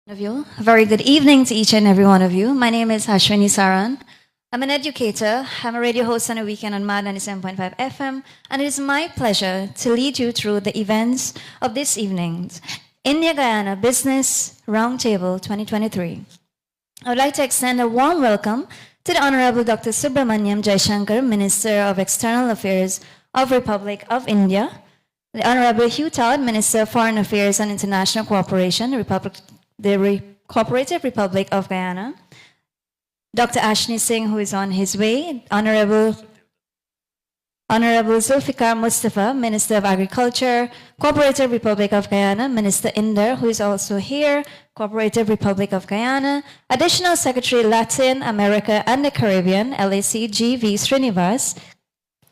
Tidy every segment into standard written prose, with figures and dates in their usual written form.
Of you. A very good evening to each and every one of you. My name is Hashwini Saran. I'm an educator. I'm a radio host on a weekend on MAD 97.5 FM, and it is my pleasure to lead you through the events of this evening's India-Guyana Business Roundtable 2023. I would like to extend a warm welcome to the Honorable Dr. Subramaniam Jaishankar, Minister of External Affairs of Republic of India, the Honorable Hugh Todd, Minister of Foreign Affairs and International Cooperation, the Cooperative Republic of Guyana, Dr. Ashni Singh, who is on his way, Honorable Zulfikar Mustafa, Minister of Agriculture, Cooperative Republic of Guyana, Minister Inder, who is also here, Cooperative Republic of Guyana, Additional Secretary Latin America and the Caribbean, LAC G.V. Srinivas,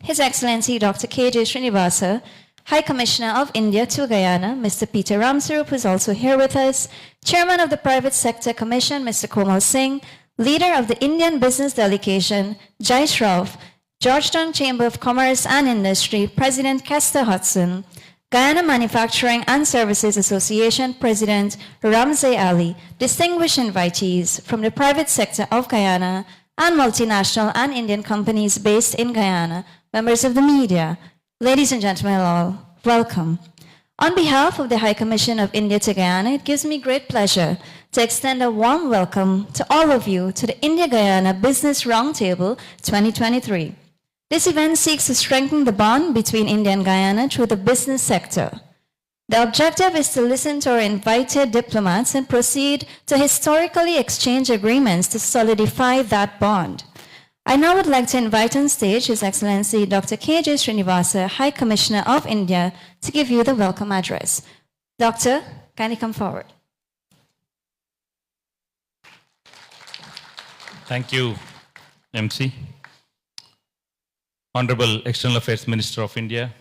His Excellency Dr. K.J. Srinivasa, High Commissioner of India to Guyana, Mr. Peter Ramsarup, who is also here with us, Chairman of the Private Sector Commission, Mr. Komal Singh, Leader of the Indian Business Delegation, Jai Shroff, Georgetown Chamber of Commerce and Industry, President Kester Hudson, Guyana Manufacturing and Services Association, President Ramsey Ali, distinguished invitees from the private sector of Guyana and multinational and Indian companies based in Guyana, members of the media, ladies and gentlemen all, welcome. On behalf of the High Commission of India to Guyana, it gives me great pleasure to extend a warm welcome to all of you to the India-Guyana Business Roundtable 2023. This event seeks to strengthen the bond between India and Guyana through the business sector. The objective is to listen to our invited diplomats and proceed to historically exchange agreements to solidify that bond. I now would like to invite on stage His Excellency Dr. K.J. Srinivasa, High Commissioner of India, to give you the welcome address. Doctor, kindly come forward. Thank you, MC. Honorable External Affairs Minister of India,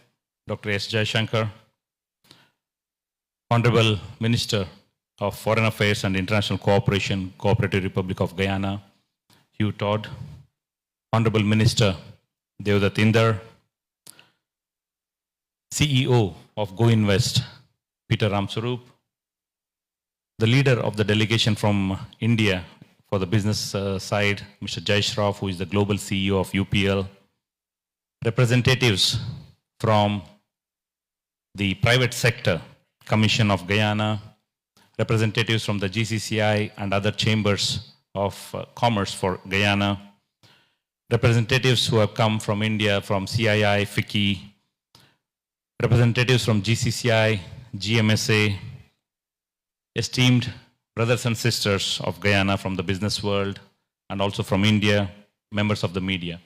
Dr. S. Jaishankar, Honorable Minister of Foreign Affairs and International Cooperation, Cooperative Republic of Guyana, Hugh Todd, Honorable Minister Devdutt Inder, CEO of Go Invest, Peter Ramsarup, the leader of the delegation from India for the business side, Mr. Jai Shroff, who is the global CEO of UPL, representatives from the private sector Commission of Guyana, representatives from the GCCI and other chambers of commerce for Guyana, representatives who have come from India, from CII, FICCI, representatives from GCCI, GMSA, esteemed brothers and sisters of Guyana from the business world and also from India, members of the media.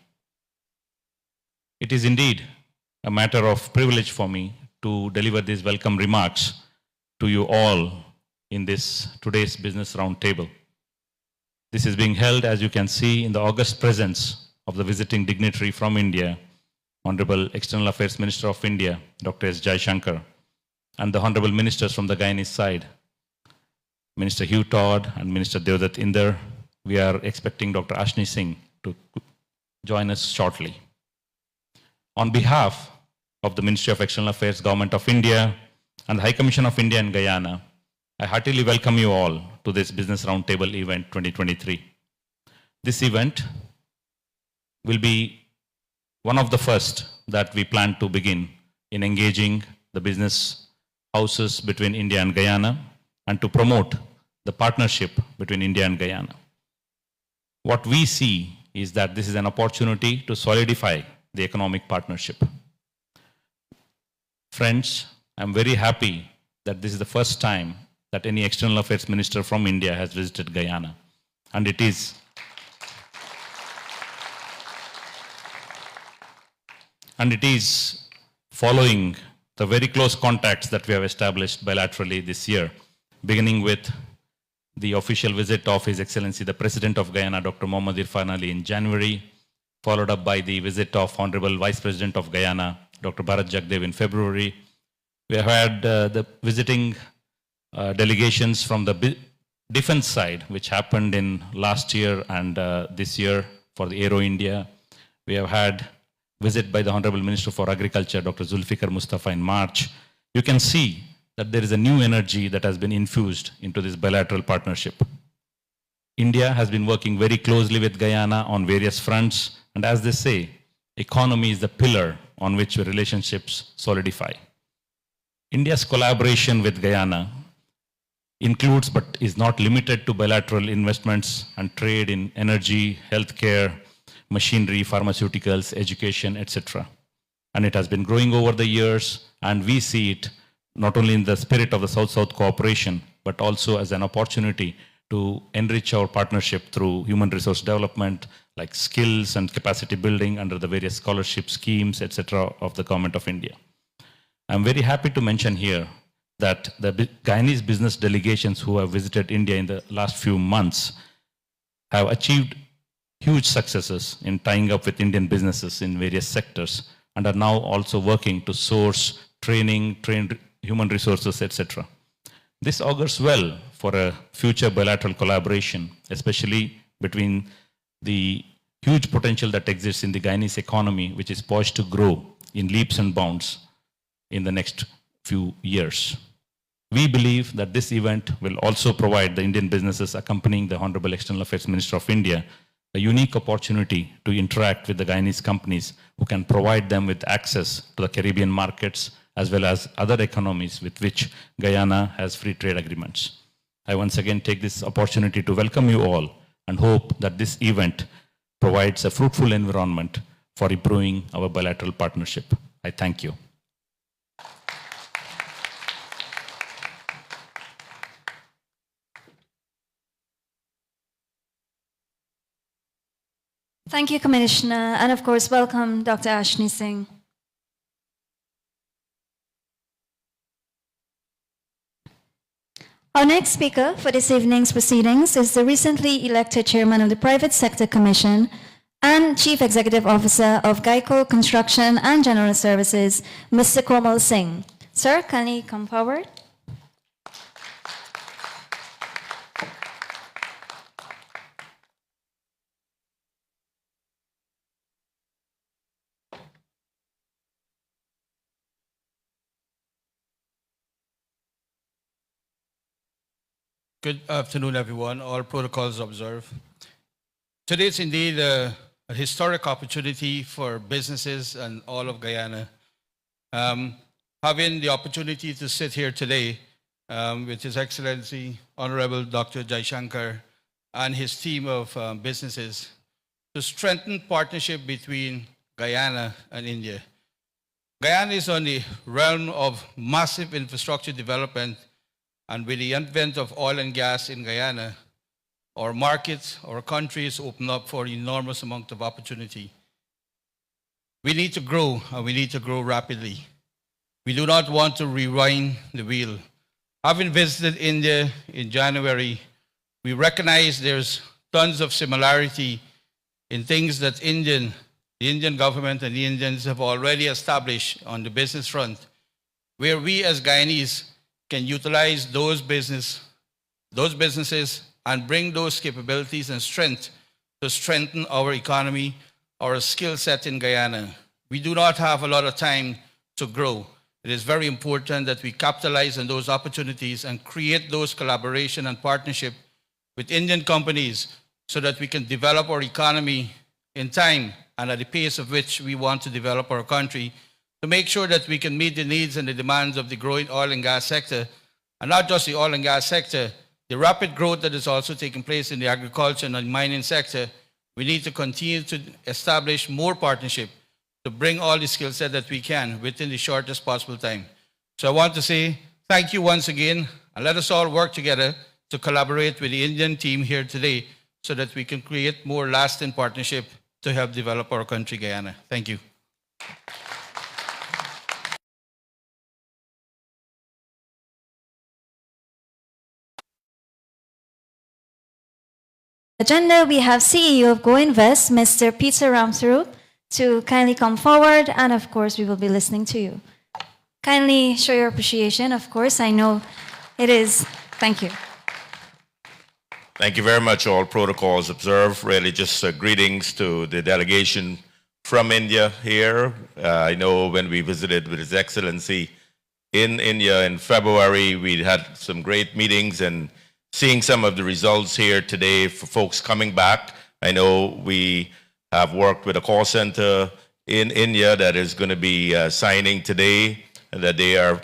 It is indeed a matter of privilege for me to deliver these welcome remarks to you all in this today's business roundtable. This is being held, as you can see, in the august presence of the visiting dignitary from India, Honorable External Affairs Minister of India, Dr. S. Jaishankar, and the Honorable Ministers from the Guyanese side, Minister Hugh Todd and Minister Devdutt Inder. We are expecting Dr. Ashni Singh to join us shortly. On behalf of the Ministry of External Affairs, Government of India, and the High Commission of India and Guyana, I heartily welcome you all to this Business Roundtable event 2023. This event will be one of the first that we plan to begin in engaging the business houses between India and Guyana and to promote the partnership between India and Guyana. What we see is that this is an opportunity to solidify the economic partnership. Friends, I'm very happy that this is the first time that any External Affairs Minister from India has visited Guyana. And it is following the very close contacts that we have established bilaterally this year, beginning with the official visit of His Excellency the President of Guyana, Dr. Mohammad Irfan Ali, in January, followed up by the visit of Honorable Vice President of Guyana, Dr. Bharat Jagdev, in February. We have had the visiting delegations from the defense side, which happened in last year and this year for the Aero India. We have had visit by the Honorable Minister for Agriculture, Dr. Zulfikar Mustafa, in March. You can see that there is a new energy that has been infused into this bilateral partnership. India has been working very closely with Guyana on various fronts, and as they say, economy is the pillar on which the relationships solidify. India's collaboration with Guyana includes but is not limited to bilateral investments and trade in energy, healthcare, machinery, pharmaceuticals, education, etc. And it has been growing over the years, and we see it not only in the spirit of the South-South cooperation, but also as an opportunity to enrich our partnership through human resource development, like skills and capacity building under the various scholarship schemes, etc. of the Government of India. I'm very happy to mention here that the Guyanese business delegations who have visited India in the last few months have achieved huge successes in tying up with Indian businesses in various sectors and are now also working to source training, trained human resources, etc. This augurs well for a future bilateral collaboration, especially between the huge potential that exists in the Guyanese economy, which is poised to grow in leaps and bounds in the next few years. We believe that this event will also provide the Indian businesses accompanying the Honorable External Affairs Minister of India a unique opportunity to interact with the Guyanese companies who can provide them with access to the Caribbean markets as well as other economies with which Guyana has free trade agreements. I once again take this opportunity to welcome you all and hope that this event provides a fruitful environment for improving our bilateral partnership. I thank you. Thank you, Commissioner, and of course, welcome Dr. Ashni Singh. Our next speaker for this evening's proceedings is the recently elected chairman of the Private Sector Commission and Chief Executive Officer of Geico Construction and General Services, Mr. Komal Singh. Sir, kindly come forward. Good afternoon, everyone. All protocols observed. Today is indeed a historic opportunity for businesses and all of Guyana. Having the opportunity to sit here today with His Excellency, Honorable Dr. Jaishankar and his team of businesses to strengthen partnership between Guyana and India. Guyana is on the realm of massive infrastructure development, and with the advent of oil and gas in Guyana, our markets, our countries open up for an enormous amount of opportunity. We need to grow, and we need to grow rapidly. We do not want to rewind the wheel. Having visited India in January, we recognize there's tons of similarity in things that the Indian government and the Indians have already established on the business front, where we as Guyanese can utilize those businesses and bring those capabilities and strength to strengthen our economy, our skill set in Guyana. We do not have a lot of time to grow. It is very important that we capitalize on those opportunities and create those collaboration and partnership with Indian companies so that we can develop our economy in time and at the pace of which we want to develop our country, to make sure that we can meet the needs and the demands of the growing oil and gas sector, and not just the oil and gas sector, the rapid growth that is also taking place in the agriculture and the mining sector. We need to continue to establish more partnership to bring all the skill set that we can within the shortest possible time. So I want to say thank you once again, and let us all work together to collaborate with the Indian team here today so that we can create more lasting partnership to help develop our country, Guyana. Thank you. Agenda, we have CEO of Go Invest, Mr. Peter Ramsarup, to kindly come forward, and of course, we will be listening to you. Kindly show your appreciation, of course. I know it is. Thank you. Thank you very much. All protocols observed. Really just greetings to the delegation from India here. I know when we visited with His Excellency in India in February. We had some great meetings, and seeing some of the results here today for folks coming back. I know we have worked with a call center in India that is going to be signing today, and that they are,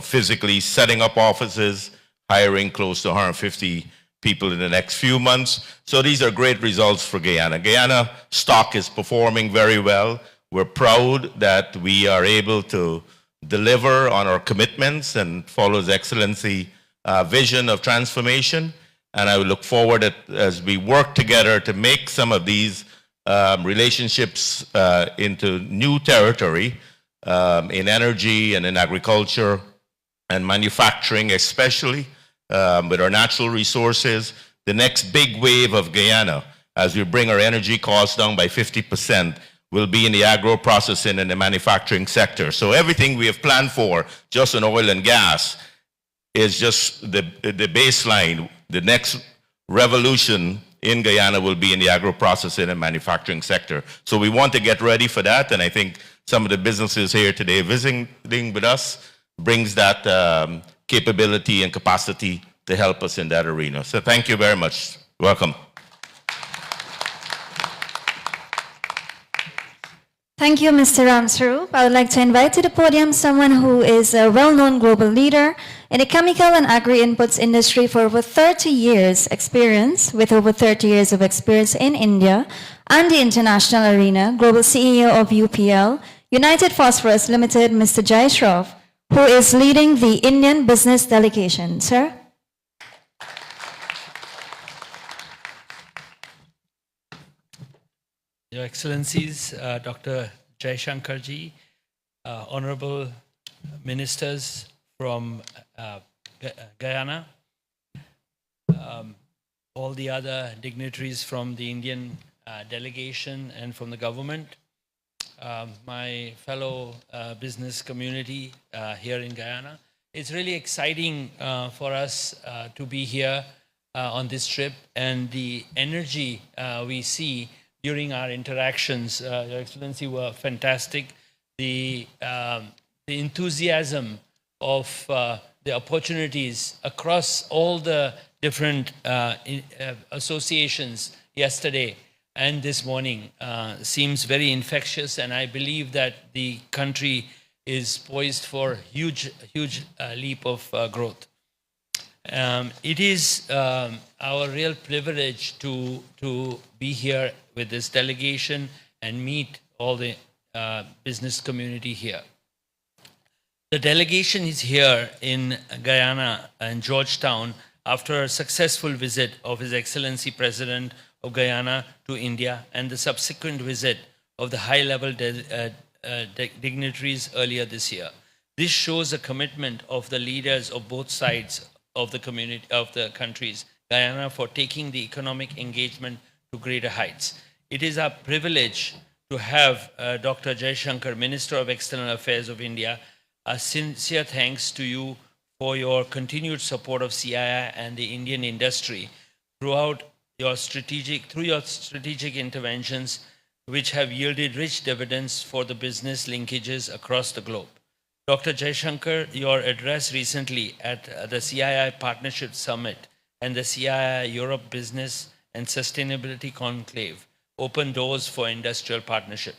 physically setting up offices, hiring close to 150 people in the next few months. So these are great results for Guyana. Guyana stock is performing very well. We're proud that we are able to deliver on our commitments and follow His Excellency vision of transformation. And I look forward as we work together to make some of these relationships into new territory in energy and in agriculture and manufacturing, especially with our natural resources. The next big wave of Guyana, as we bring our energy costs down by 50%, will be in the agro-processing and the manufacturing sector. So everything we have planned for just in oil and gas is just the baseline. The next revolution in Guyana will be in the agro-processing and manufacturing sector. So we want to get ready for that, and I think some of the businesses here today visiting with us brings that capability and capacity to help us in that arena. So thank you very much. Welcome. Thank you, Mr. Ramswarup. I would like to invite to the podium someone who is a well-known global leader in the chemical and agri-inputs industry for over 30 years experience, with over 30 years of experience in India and the international arena, global CEO of UPL, United Phosphorus Limited, Mr. Jai Shroff, who is leading the Indian business delegation. Sir? Your Excellencies, Dr. Jai Shankarji, Honorable Ministers from Guyana, all the other dignitaries from the Indian delegation and from the government, my fellow business community here in Guyana. It's really exciting for us to be here on this trip, and the energy we see during our interactions, Your Excellency, were fantastic. The enthusiasm of the opportunities across all the different associations yesterday and this morning seems very infectious, and I believe that the country is poised for huge leap of growth. It is our real privilege to be here with this delegation and meet all the business community here. The delegation is here in Guyana and Georgetown after a successful visit of His Excellency President of Guyana to India and the subsequent visit of the high-level dignitaries earlier this year. This shows a commitment of the leaders of both sides of the community of the countries, Guyana, for taking the economic engagement to greater heights. It is our privilege to have Dr. Jai Shankar, Minister of External Affairs of India. A sincere thanks to you for your continued support of CII and the Indian industry throughout your strategic interventions, which have yielded rich dividends for the business linkages across the globe. Dr. Jai Shankar, your address recently at the CII Partnership Summit and the CII Europe Business and Sustainability Conclave opened doors for industrial partnership.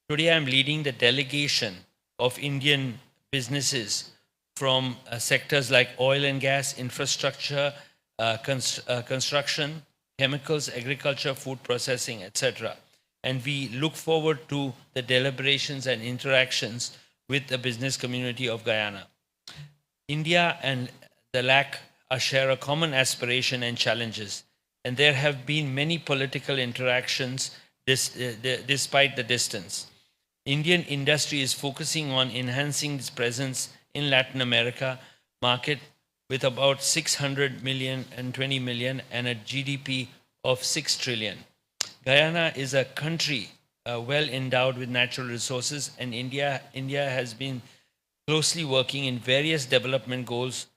Today, I'm leading the delegation of Indian businesses from sectors like oil and gas, infrastructure, construction, chemicals, agriculture, food processing, etc. And we look forward to the deliberations and interactions with the business community of Guyana. India and the LAC share a common aspiration and challenges, and there have been many political interactions despite the distance. Indian industry is focusing on enhancing its presence in Latin America market with about 600 million and 20 million and a GDP of 6 trillion. Guyana is a country well endowed with natural resources, and India has been closely working in various development goals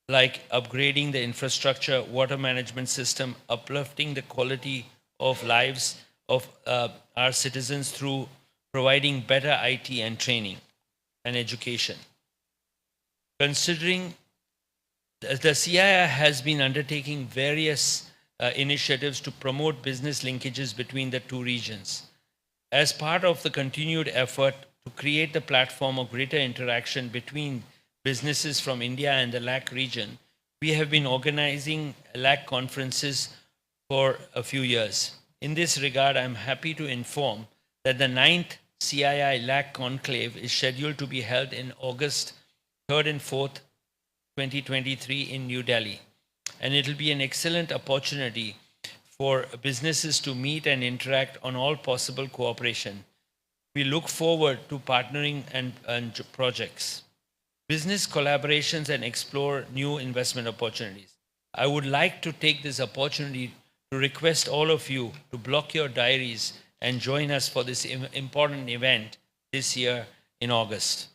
like upgrading the infrastructure, water management system, uplifting the quality of lives of our citizens through providing better IT and training and education. Considering the CII has been undertaking various initiatives to promote business linkages between the two regions. As part of the continued effort to create the platform of greater interaction between businesses from India and the LAC region, we have been organizing LAC conferences for a few years. In this regard, I am happy to inform that the 9th CII LAC conclave is scheduled to be held in August 3rd and 4th, 2023 in New Delhi. And it will be an excellent opportunity for businesses to meet and interact on all possible cooperation. We look forward to partnering and projects, business collaborations, and explore new investment opportunities. I would like to take this opportunity to request all of you to block your diaries and join us for this important event this year in August.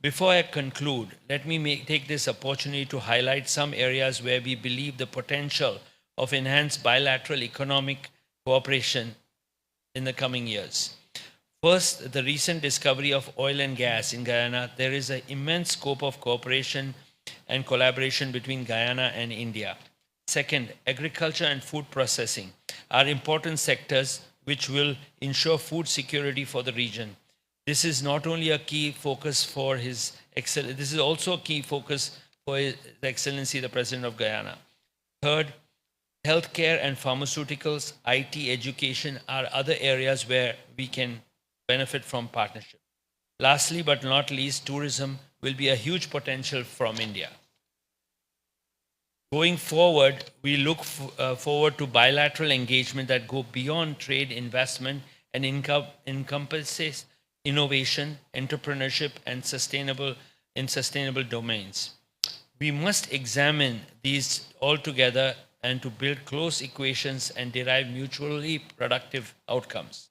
Before I conclude, let me take this opportunity to highlight some areas where we believe the potential of enhanced bilateral economic cooperation in the coming years. First, the recent discovery of oil and gas in Guyana. There is an immense scope of cooperation and collaboration between Guyana and India. Second, agriculture and food processing are important sectors which will ensure food security for the region. This is not only a key focus for this is also a key focus for His Excellency the President of Guyana. Third, healthcare and pharmaceuticals, IT, education are other areas where we can benefit from partnership. Lastly, but not least, tourism will be a huge potential from India. Going forward, we look forward to bilateral engagement that go beyond trade, investment, and encompasses innovation, entrepreneurship, and sustainable domains. We must examine these all together and to build close equations and derive mutually productive outcomes.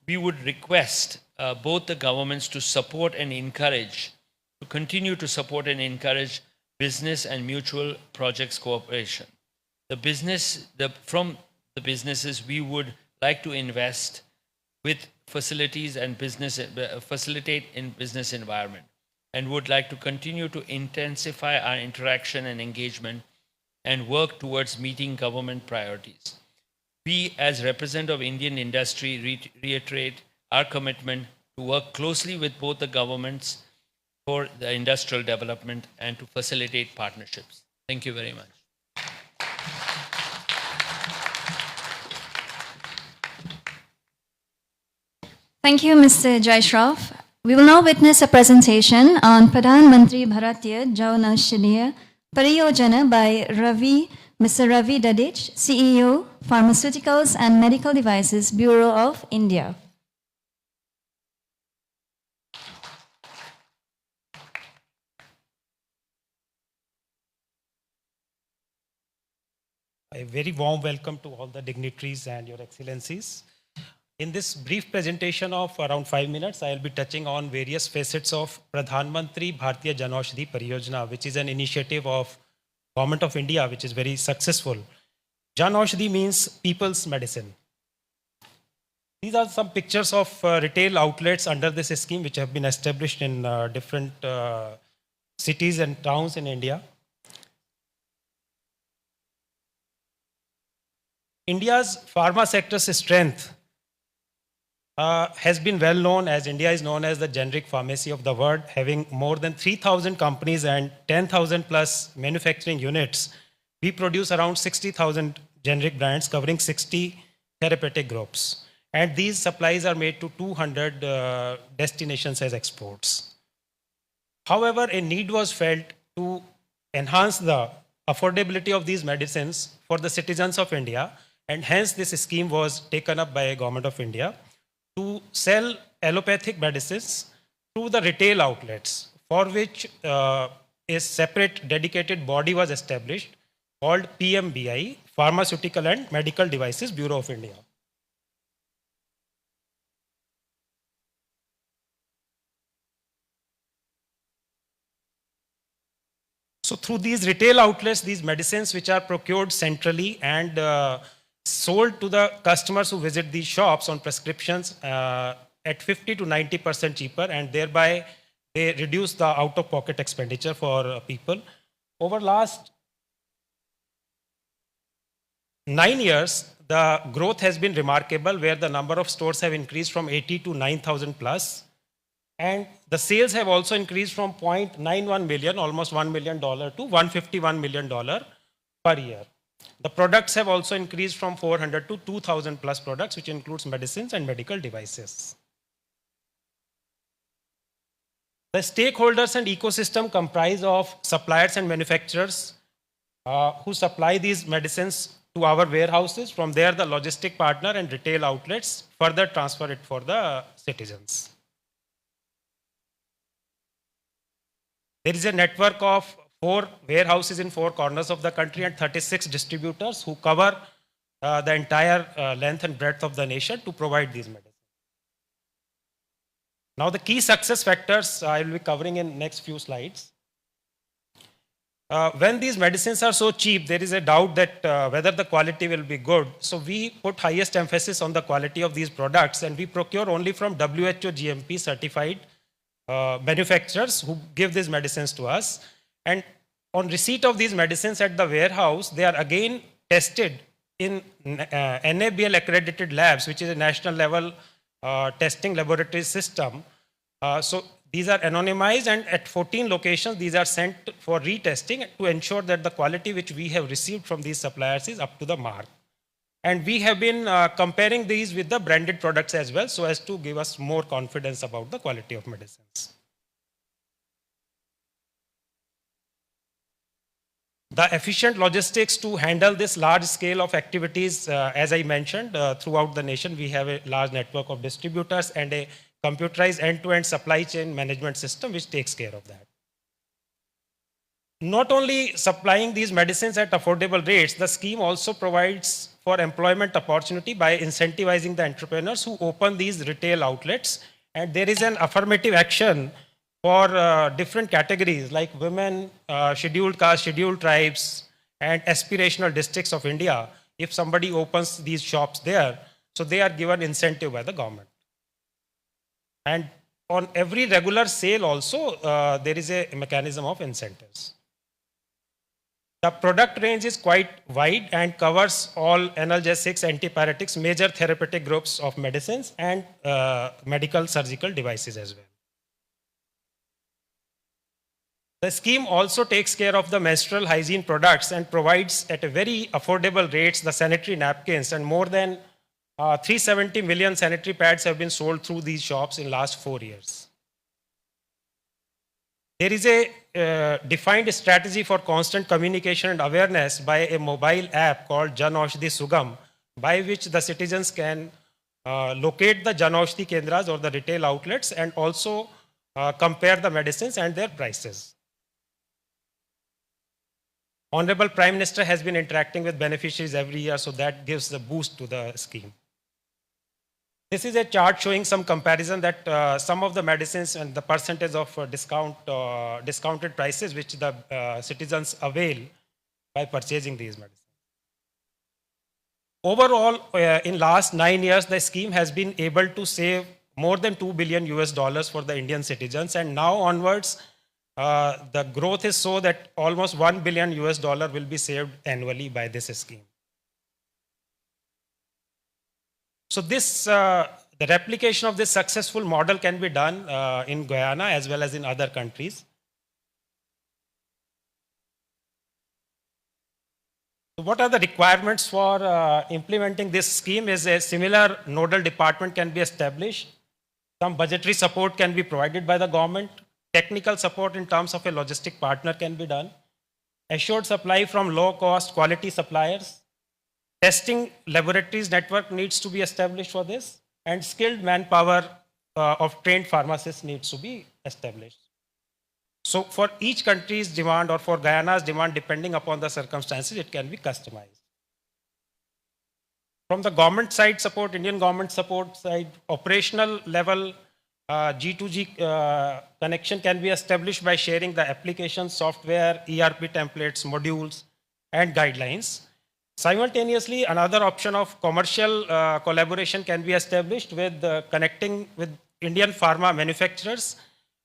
We would request both the governments to continue to support and encourage business and mutual projects cooperation. From the businesses, we would like to invest with facilities and facilitate in business environment, and would like to continue to intensify our interaction and engagement and work towards meeting government priorities. We, as representative of Indian industry, reiterate our commitment to work closely with both the governments for the industrial development and to facilitate partnerships. Thank you very much. Thank you, Mr. Jaishraf. We will now witness a presentation on Pradhan Mantri Bharatiya Jaunashadhiya Pariyojana by Mr. Ravi Dadich, CEO, Pharmaceuticals and Medical Devices Bureau of India. A very warm welcome to all the dignitaries and your excellencies. In this brief presentation of around 5 minutes, I will be touching on various facets of Pradhan Mantri Bharatiya Janaushadhi Pariyojana, which is an initiative of Government of India, which is very successful. Janaushadhi means people's medicine. These are some pictures of retail outlets under this scheme, which have been established in different cities and towns in India. India's pharma sector's strength has been well known, as India is known as the generic pharmacy of the world, having more than 3,000 companies and 10,000 plus manufacturing units. We produce around 60,000 generic brands covering 60 therapeutic groups. And these supplies are made to 200 destinations as exports. However, a need was felt to enhance the affordability of these medicines for the citizens of India, and hence this scheme was taken up by the Government of India to sell allopathic medicines through the retail outlets, for which a separate dedicated body was established called PMBI, Pharmaceutical and Medical Devices Bureau of India. So through these retail outlets, these medicines which are procured centrally and sold to the customers who visit these shops on prescriptions at 50 to 90% cheaper, and thereby they reduce the out-of-pocket expenditure for people. Over last 9 years, the growth has been remarkable, where the number of stores have increased from 80 to 9,000 plus. And the sales have also increased from 0.91 million, almost $1 million, to $151 million per year. The products have also increased from 400 to 2,000 plus products, which includes medicines and medical devices. The stakeholders and ecosystem comprise of suppliers and manufacturers who supply these medicines to our warehouses. From there, the logistic partner and retail outlets further transfer it for the citizens. There is a network of 4 warehouses in 4 corners of the country and 36 distributors who cover the entire length and breadth of the nation to provide these medicines. Now, the key success factors I will be covering in next few slides. When these medicines are so cheap, there is a doubt that whether the quality will be good. So we put highest emphasis on the quality of these products, and we procure only from WHO GMP certified manufacturers who give these medicines to us. And on receipt of these medicines at the warehouse, they are again tested in NABL accredited labs, which is a national level testing laboratory system. So these are anonymized, and at 14 locations, these are sent for retesting to ensure that the quality which we have received from these suppliers is up to the mark. And we have been comparing these with the branded products as well, so as to give us more confidence about the quality of medicines. The efficient logistics to handle this large scale of activities, as I mentioned, throughout the nation, we have a large network of distributors and a computerized end-to-end supply chain management system which takes care of that. Not only supplying these medicines at affordable rates, the scheme also provides for employment opportunity by incentivizing the entrepreneurs who open these retail outlets. And there is an affirmative action for different categories like women, scheduled caste, scheduled tribes, and aspirational districts of India. If somebody opens these shops there, so they are given incentive by the government. And on every regular sale also, there is a mechanism of incentives. The product range is quite wide and covers all analgesics, antipyretics, major therapeutic groups of medicines, and medical surgical devices as well. The scheme also takes care of the menstrual hygiene products and provides at a very affordable rates the sanitary napkins, and more than 370 million sanitary pads have been sold through these shops in last 4 years. There is a defined strategy for constant communication and awareness by a mobile app called Jan Aushadhi Sugam, by which the citizens can locate the Jan Aushadhi Kendras or the retail outlets and also compare the medicines and their prices. Honorable Prime Minister has been interacting with beneficiaries every year, so that gives a boost to the scheme. This is a chart showing some comparison that some of the medicines and the percentage of discounted prices which the citizens avail by purchasing these medicines. Overall, in last 9 years, the scheme has been able to save more than $2 billion for the Indian citizens, and now onwards, the growth is so that almost $1 billion will be saved annually by this scheme. So this, the replication of this successful model can be done in Guyana as well as in other countries. So what are the requirements for implementing this scheme? Is a similar nodal department can be established. Some budgetary support can be provided by the government. Technical support in terms of a logistic partner can be done. Assured supply from low-cost quality suppliers. Testing laboratories network needs to be established for this, and skilled manpower of trained pharmacists needs to be established. So for each country's demand or for Guyana's demand, depending upon the circumstances, it can be customized. From the government side support, Indian government support side, operational level G2G connection can be established by sharing the application, software, ERP templates, modules, and guidelines. Simultaneously, another option of commercial collaboration can be established with connecting with Indian pharma manufacturers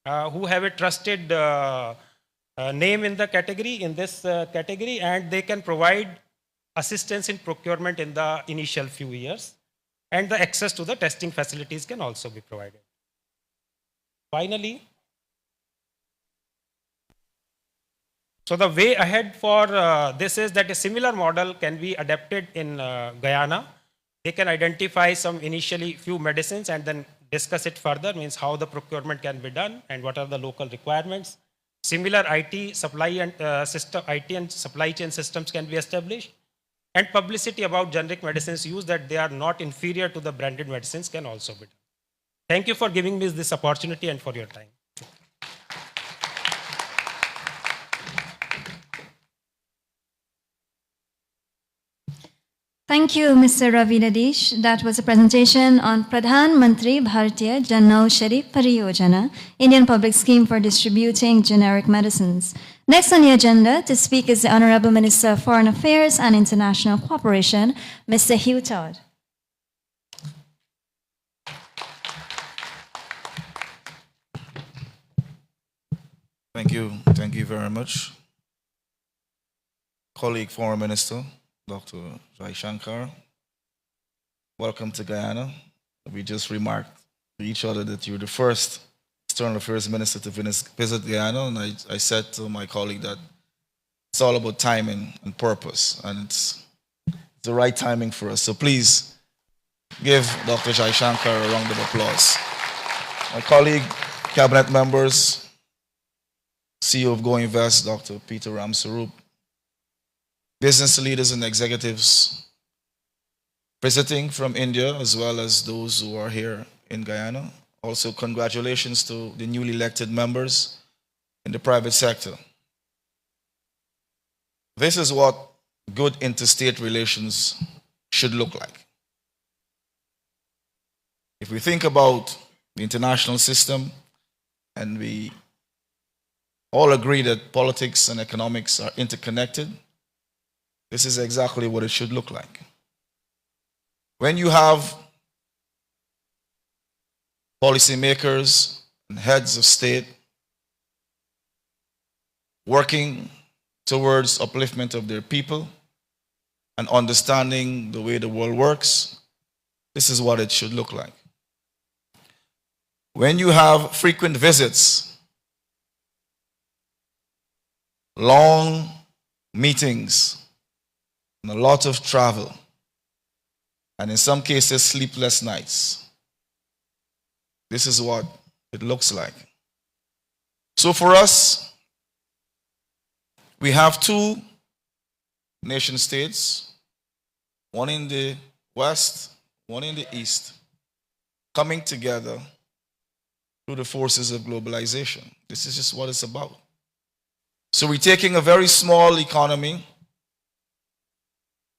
who have a trusted name in the category, in this category, and they can provide assistance in procurement in the initial few years, and the access to the testing facilities can also be provided. Finally, so the way ahead for this is that a similar model can be adapted in Guyana. They can identify some initially few medicines and then discuss it further, means how the procurement can be done and what are the local requirements. Similar IT supply and IT and supply chain systems can be established, and publicity about generic medicines use that they are not inferior to the branded medicines can also be done. Thank you for giving me this opportunity and for your time. Thank you, Mr. Ravi Nadish. That was a presentation on Pradhan Mantri Bharatiya Jan Aushadhi Pariyojana, Indian Public Scheme for Distributing Generic Medicines. Next on the agenda to speak is the Honorable Minister of Foreign Affairs and International Cooperation, Mr. Hugh Todd. Thank you. Thank you very much. Colleague Foreign Minister, Dr. Jaishankar, welcome to Guyana. We just remarked to each other that you're the first External Affairs Minister to visit Guyana, and I said to my colleague that it's all about timing and purpose, and it's the right timing for us. So please give Dr. Jaishankar a round of applause. My colleague, cabinet members, CEO of Go Invest, Dr. Peter Ramsarup, business leaders and executives visiting from India, as well as those who are here in Guyana. Also, congratulations to the newly elected members in the private sector. This is what good interstate relations should look like. If we think about the international system, and we all agree that politics and economics are interconnected, this is exactly what it should look like. When you have policymakers and heads of state working towards upliftment of their people and understanding the way the world works, this is what it should look like. When you have frequent visits, long meetings, and a lot of travel, and in some cases, sleepless nights, this is what it looks like. So for us, we have two nation states, one in the west, one in the east, coming together through the forces of globalization. This is just what it's about. So we're taking a very small economy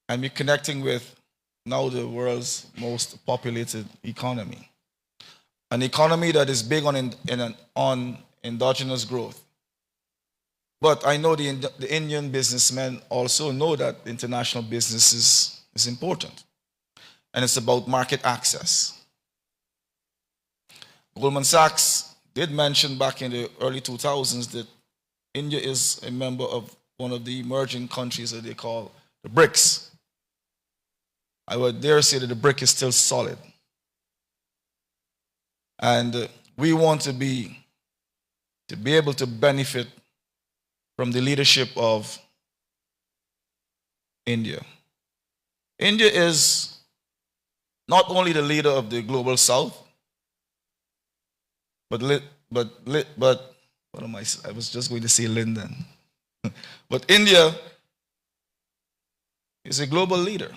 and we're connecting with now the world's most populated economy. An economy that is big on endogenous growth. But I know the Indian businessmen also know that international business is important. And it's about market access. Goldman Sachs did mention back in the early 2000s that India is a member of one of the emerging countries that they call the BRICS. I would dare say that the BRIC is still solid. And we want to be able to benefit from the leadership of India. India is not only the leader of the global south, but what am I was just going to say Lyndon. But India is a global leader.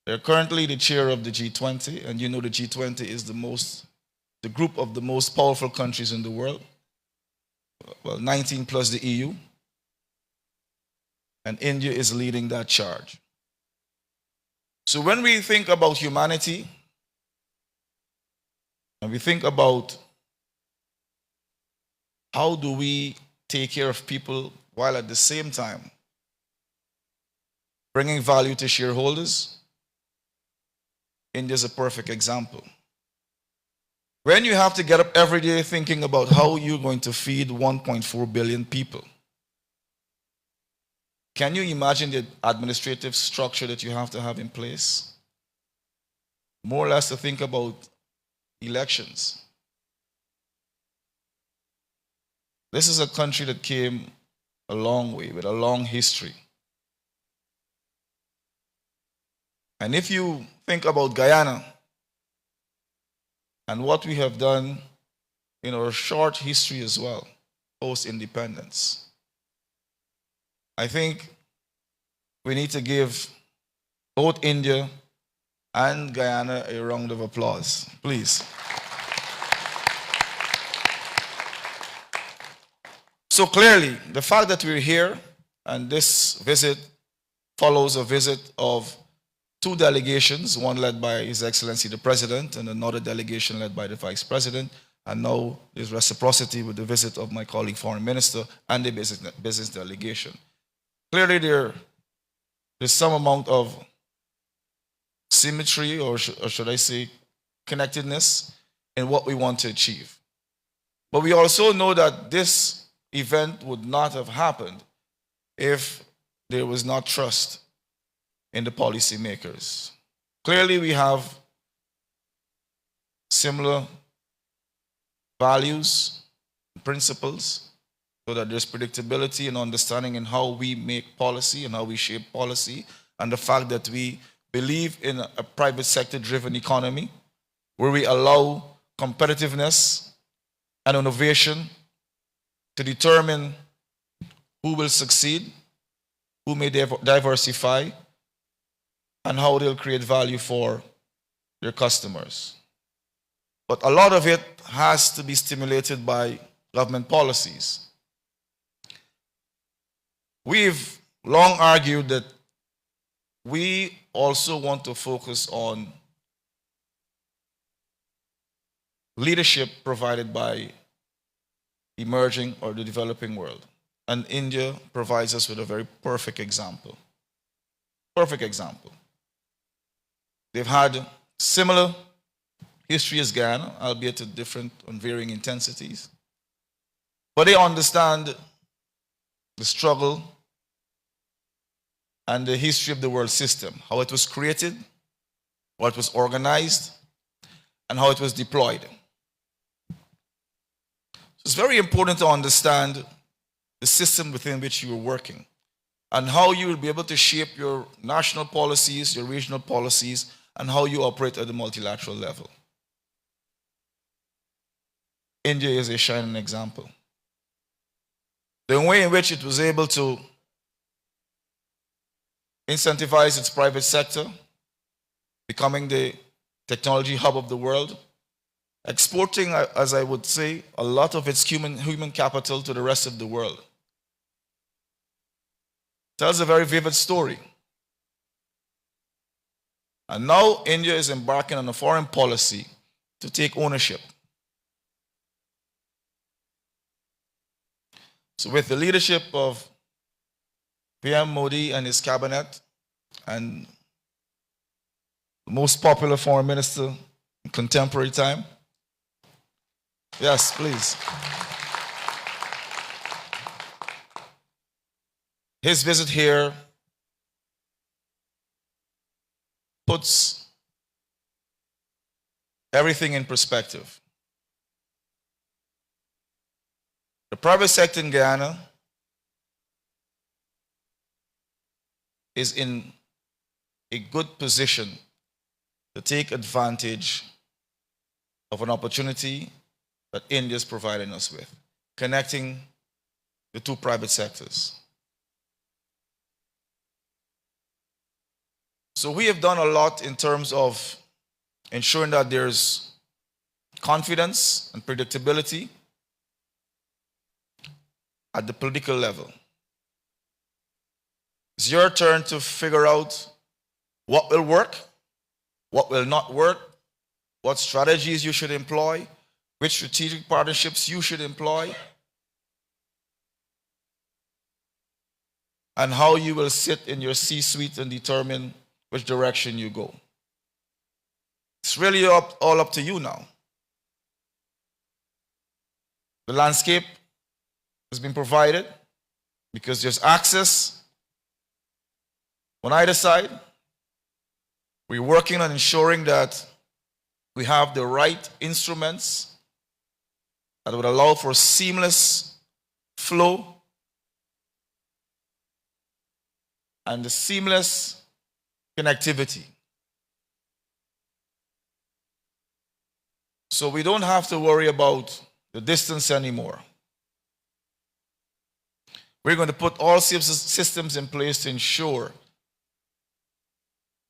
They're currently the chair of the G20, and you know the G20 is the group of the most powerful countries in the world. Well, 19 plus the EU. And India is leading that charge. So when we think about humanity, and we think about how do we take care of people while at the same time bringing value to shareholders, India is a perfect example. When you have to get up every day thinking about how you're going to feed 1.4 billion people, can you imagine the administrative structure that you have to have in place? More or less to think about elections. This is a country that came a long way, with a long history. And if you think about Guyana and what we have done in our short history as well, post-independence, I think we need to give both India and Guyana a round of applause, please. So clearly, the fact that we're here and this visit follows a visit of two delegations, one led by His Excellency the President and another delegation led by the Vice President, and now there's reciprocity with the visit of my colleague Foreign Minister and the business delegation. Clearly there's some amount of symmetry, or should I say connectedness, in what we want to achieve. But we also know that this event would not have happened if there was not trust in the policymakers. Clearly we have similar values, principles, so that there's predictability and understanding in how we make policy and how we shape policy, and the fact that we believe in a private sector driven economy where we allow competitiveness and innovation to determine who will succeed, who may diversify, and how they'll create value for their customers. But a lot of it has to be stimulated by government policies. We've long argued that we also want to focus on leadership provided by emerging or the developing world. And India provides us with a very perfect example. Perfect example. They've had similar history as Guyana, albeit at different and varying intensities. But they understand the struggle and the history of the world system, how it was created, how it was organized, and how it was deployed. So it's very important to understand the system within which you are working and how you will be able to shape your national policies, your regional policies, and how you operate at the multilateral level. India is a shining example. The way in which it was able to incentivize its private sector, becoming the technology hub of the world, exporting, as I would say, a lot of its human capital to the rest of the world. Tells a very vivid story. And now India is embarking on a foreign policy to take ownership. So with the leadership of PM Modi and his cabinet and the most popular foreign minister in contemporary time. Yes, please. His visit here puts everything in perspective. The private sector in Guyana is in a good position to take advantage of an opportunity that India is providing us with, connecting the two private sectors. So we have done a lot in terms of ensuring that there's confidence and predictability at the political level. It's your turn to figure out what will work, what will not work, what strategies you should employ, which strategic partnerships you should employ, and how you will sit in your C-suite and determine which direction you go. It's really all up to you now. The landscape has been provided because there's access on either side. We're working on ensuring that we have the right instruments that would allow for seamless flow and the seamless connectivity. So we don't have to worry about the distance anymore. We're going to put all systems in place to ensure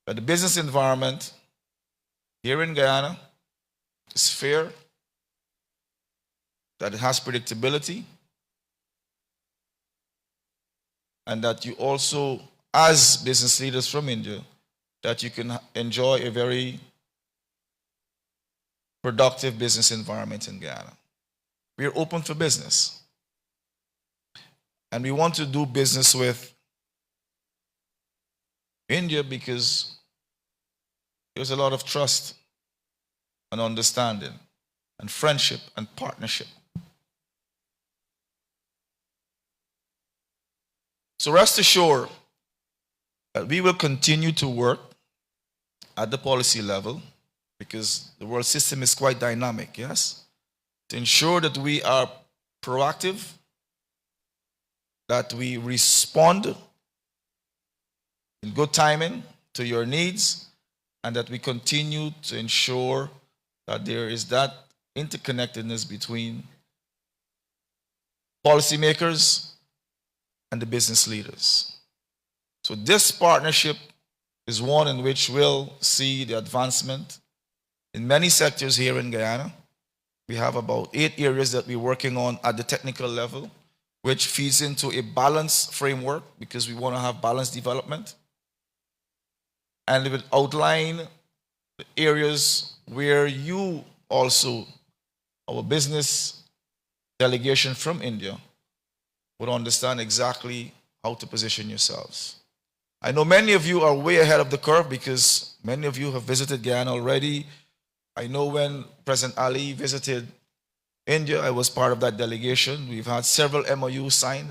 that the business environment here in Guyana is fair, that it has predictability, and that you also, as business leaders from India, that you can enjoy a very productive business environment in Guyana. We are open for business. And we want to do business with India because there's a lot of trust and understanding and friendship and partnership. So rest assured that we will continue to work at the policy level because the world system is quite dynamic, yes? To ensure that we are proactive, that we respond in good timing to your needs, and that we continue to ensure that there is that interconnectedness between policymakers and the business leaders. So this partnership is one in which we'll see the advancement in many sectors here in Guyana. We have about 8 areas that we're working on at the technical level, which feeds into a balanced framework because we want to have balanced development. And it will outline the areas where you also, our business delegation from India, would understand exactly how to position yourselves. I know many of you are way ahead of the curve because many of you have visited Guyana already. I know when President Ali visited India, I was part of that delegation. We've had several MOUs signed,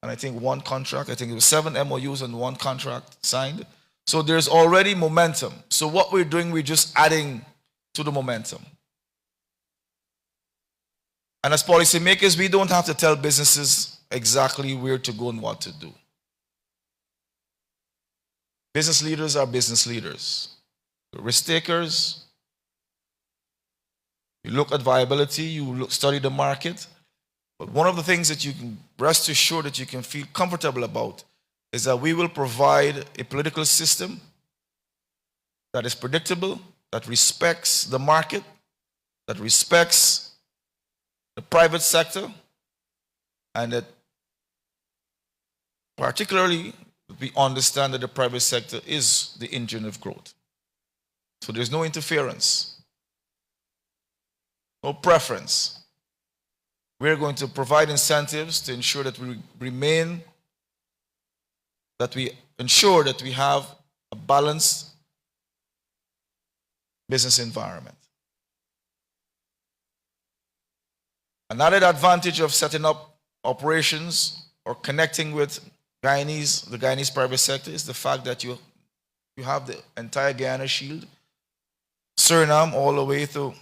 and I think one contract. I think it was 7 MOUs and 1 contract signed. So there's already momentum. So what we're doing, we're just adding to the momentum. And as policymakers, we don't have to tell businesses exactly where to go and what to do. Business leaders are business leaders. Risk takers. You look at viability, you study the market. But one of the things that you can rest assured that you can feel comfortable about is that we will provide a political system that is predictable, that respects the market, that respects the private sector, and that particularly we understand that the private sector is the engine of growth. So there's no interference, no preference. We're going to provide incentives to ensure that we ensure that we have a balanced business environment. Another advantage of setting up operations or connecting with the Guyanese private sector is the fact that you have the entire Guyana Shield, Suriname all the way to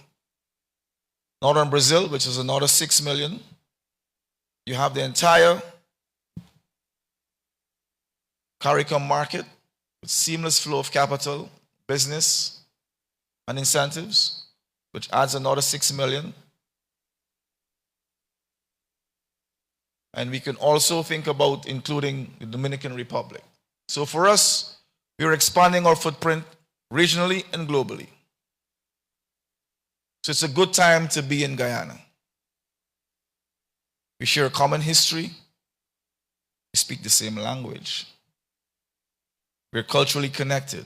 northern Brazil, which is another 6 million. You have the entire CARICOM market with seamless flow of capital, business, and incentives, which adds another 6 million. And we can also think about including the Dominican Republic. So for us, we're expanding our footprint regionally and globally. So it's a good time to be in Guyana. We share a common history. We speak the same language. We're culturally connected.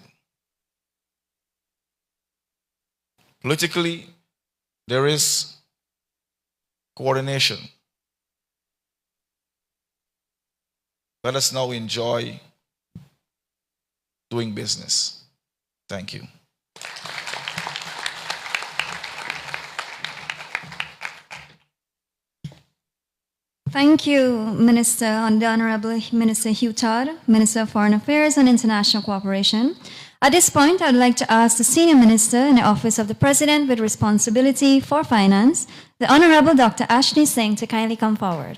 Politically, there is coordination. Let us now enjoy doing business. Thank you. Thank you, Minister, the Honorable Minister Hugh Todd, Minister of Foreign Affairs and International Cooperation. At this point, I'd like to ask the Senior Minister in the Office of the President with responsibility for finance, the Honorable Dr. Ashley Singh, to kindly come forward.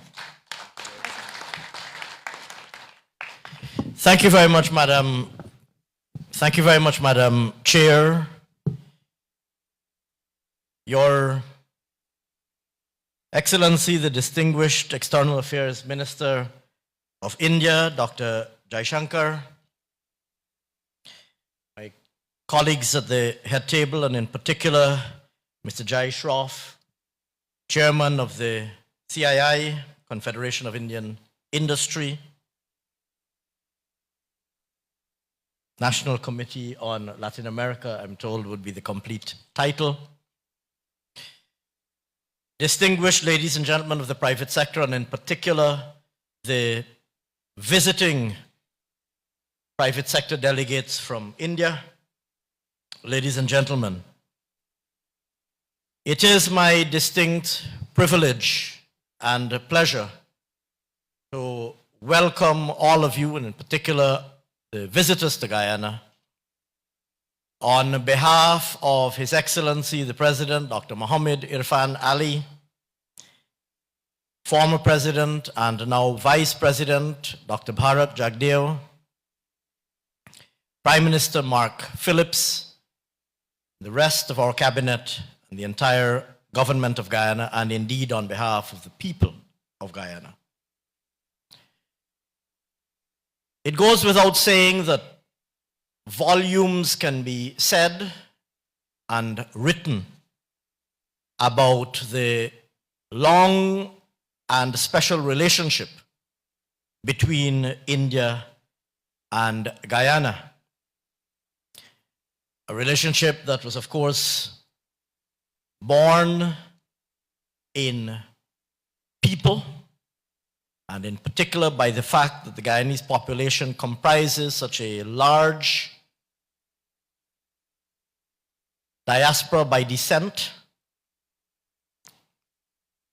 Thank you very much, Madam. Thank you very much, Madam Chair. Your Excellency, the distinguished External Affairs Minister of India, Dr. Jaishankar, my colleagues at the head table, and in particular, Mr. Jai Shroff, Chairman of the CII, Confederation of Indian Industry, National Committee on Latin America, I'm told would be the complete title. Distinguished ladies and gentlemen of the private sector, and in particular, the visiting private sector delegates from India, ladies and gentlemen, it is my distinct privilege and pleasure to welcome all of you, and in particular, the visitors to Guyana, on behalf of His Excellency the President, Dr. Mohammed Irfan Ali, former President and now Vice President, Dr. Bharat Jagdeo, Prime Minister Mark Phillips, the rest of our cabinet, and the entire government of Guyana, and indeed on behalf of the people of Guyana. It goes without saying that volumes can be said and written about the long and special relationship between India and Guyana. A relationship that was, of course, born in people, and in particular by the fact that the Guyanese population comprises such a large diaspora by descent,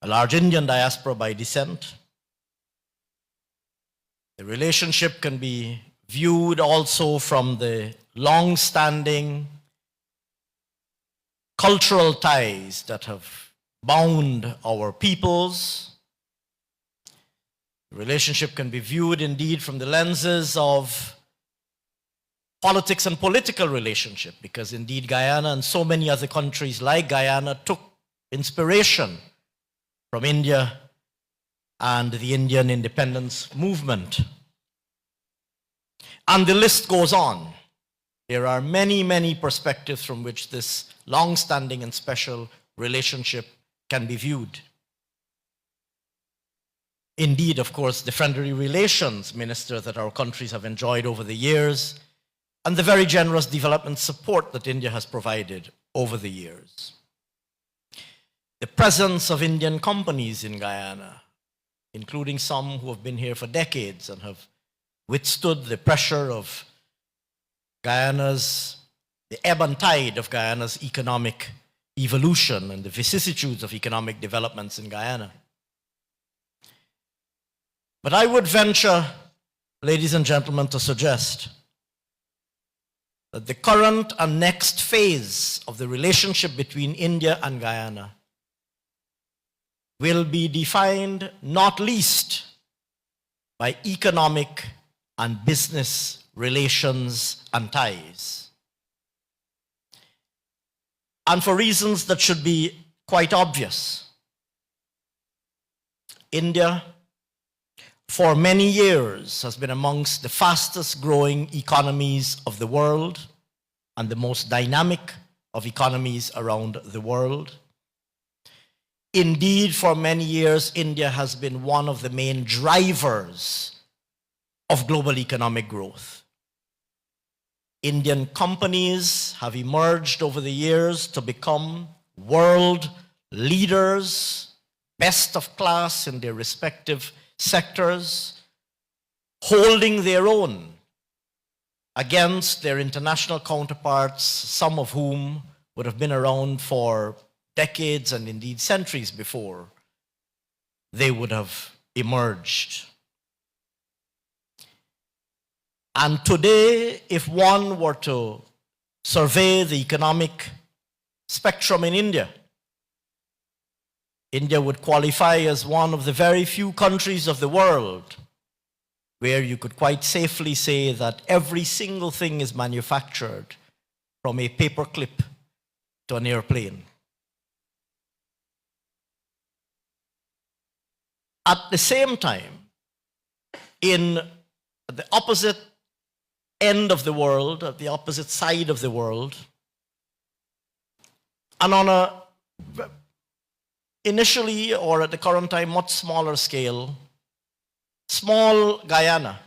a large Indian diaspora by descent. The relationship can be viewed also from the long-standing cultural ties that have bound our peoples. The relationship can be viewed indeed from the lenses of politics and political relationship, because indeed Guyana and so many other countries like Guyana took inspiration from India and the Indian independence movement. And the list goes on. There are many, many perspectives from which this long-standing and special relationship can be viewed. Indeed, of course, the friendly relations, Minister, that our countries have enjoyed over the years, and the very generous development support that India has provided over the years. The presence of Indian companies in Guyana, including some who have been here for decades and have withstood the pressure of Guyana's, the ebb and tide of Guyana's economic evolution and the vicissitudes of economic developments in Guyana. But I would venture, ladies and gentlemen, to suggest that the current and next phase of the relationship between India and Guyana will be defined not least by economic and business relations and ties. And for reasons that should be quite obvious, India for many years has been amongst the fastest growing economies of the world and the most dynamic of economies around the world. Indeed, for many years, India has been one of the main drivers of global economic growth. Indian companies have emerged over the years to become world leaders, best of class in their respective sectors, holding their own against their international counterparts, some of whom would have been around for decades and indeed centuries before they would have emerged. And today, if one were to survey the economic spectrum in India, India would qualify as one of the very few countries of the world where you could quite safely say that every single thing is manufactured from a paper clip to an airplane. At the same time, in the opposite end of the world, at the opposite side of the world, and on a initially or at the current time much smaller scale, small Guyana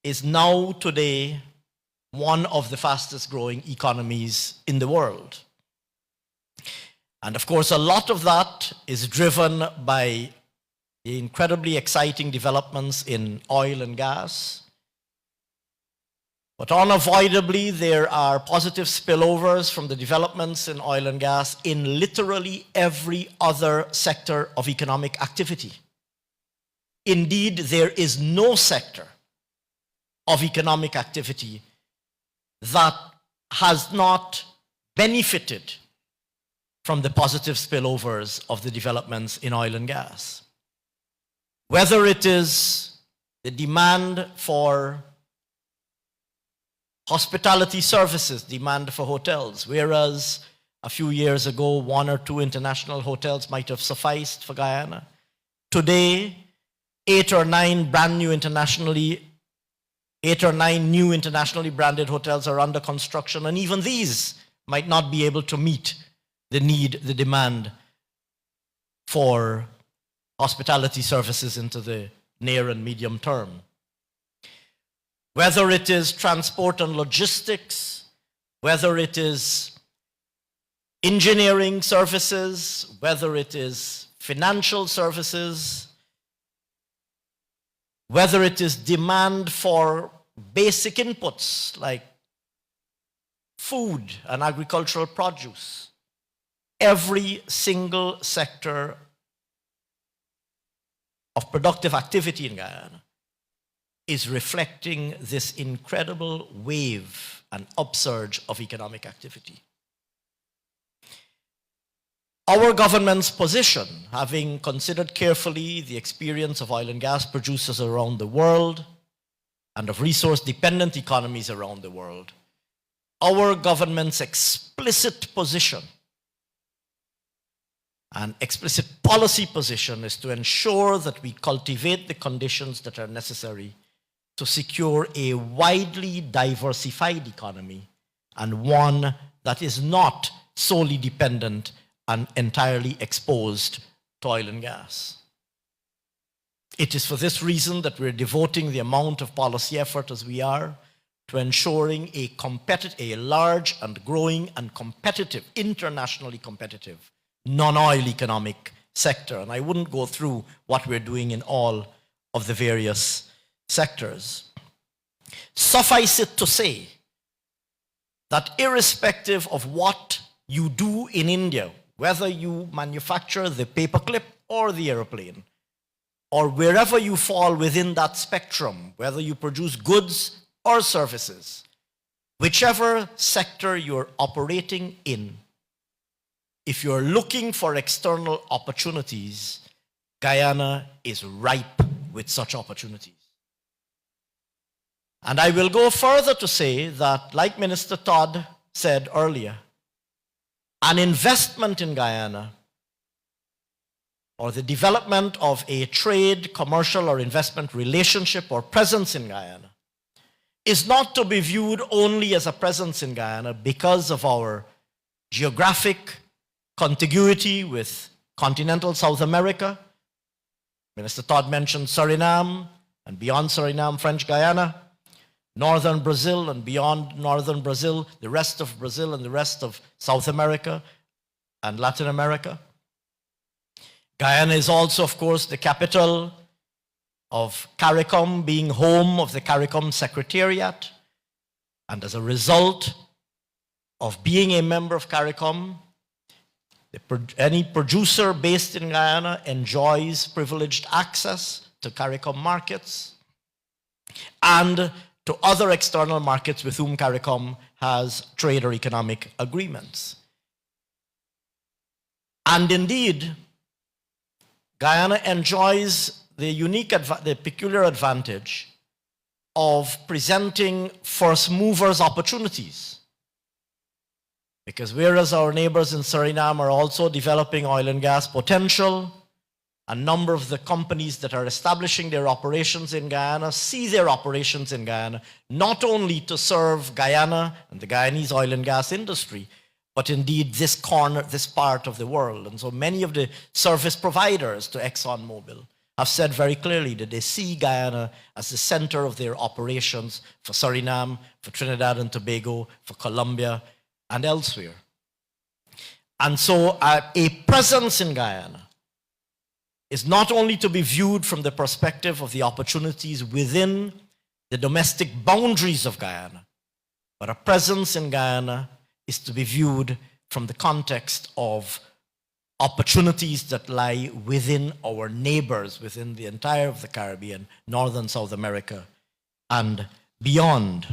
is now today one of the fastest growing economies in the world. And of course, a lot of that is driven by the incredibly exciting developments in oil and gas. But unavoidably, there are positive spillovers from the developments in oil and gas in literally every other sector of economic activity. Indeed, there is no sector of economic activity that has not benefited from the positive spillovers of the developments in oil and gas. Whether it is the demand for hospitality services, demand for hotels, whereas a few years ago, 1 or 2 international hotels might have sufficed for Guyana. Today, 8 or 9 new internationally branded hotels are under construction, and even these might not be able to meet the need, the demand for hospitality services into the near and medium term. Whether it is transport and logistics, whether it is engineering services, whether it is financial services, whether it is demand for basic inputs like food and agricultural produce, every single sector of productive activity in Guyana is reflecting this incredible wave and upsurge of economic activity. Our government's position, having considered carefully the experience of oil and gas producers around the world and of resource-dependent economies around the world, our government's explicit position and explicit policy position is to ensure that we cultivate the conditions that are necessary to secure a widely diversified economy and one that is not solely dependent and entirely exposed to oil and gas. It is for this reason that we're devoting the amount of policy effort as we are to ensuring a large and growing and competitive, internationally competitive, non-oil economic sector. And I wouldn't go through what we're doing in all of the various sectors. Suffice it to say that irrespective of what you do in India, whether you manufacture the paperclip or the airplane, or wherever you fall within that spectrum, whether you produce goods or services, whichever sector you're operating in, if you're looking for external opportunities, Guyana is ripe with such opportunities. And I will go further to say that, like Minister Todd said earlier, an investment in Guyana or the development of a trade, commercial, or investment relationship or presence in Guyana is not to be viewed only as a presence in Guyana because of our geographic contiguity with continental South America. Minister Todd mentioned Suriname, and beyond Suriname, French Guyana, northern Brazil, and beyond northern Brazil, the rest of Brazil and the rest of South America and Latin America. Guyana is also, of course, the capital of CARICOM, being home of the CARICOM Secretariat. And as a result of being a member of CARICOM, Any producer based in Guyana enjoys privileged access to CARICOM markets and to other external markets with whom CARICOM has trade or economic agreements. And indeed, Guyana enjoys the peculiar advantage of presenting first movers opportunities. Because whereas our neighbors in Suriname are also developing oil and gas potential, a number of the companies that are establishing their operations in Guyana see their operations in Guyana not only to serve Guyana and the Guyanese oil and gas industry, but indeed this part of the world. And so many of the service providers to ExxonMobil have said very clearly that they see Guyana as the center of their operations for Suriname, for Trinidad and Tobago, for Colombia, and elsewhere. And so a presence in Guyana is not only to be viewed from the perspective of the opportunities within the domestic boundaries of Guyana, but a presence in Guyana is to be viewed from the context of opportunities that lie within our neighbors, within the entire of the Caribbean, Northern South America, and beyond.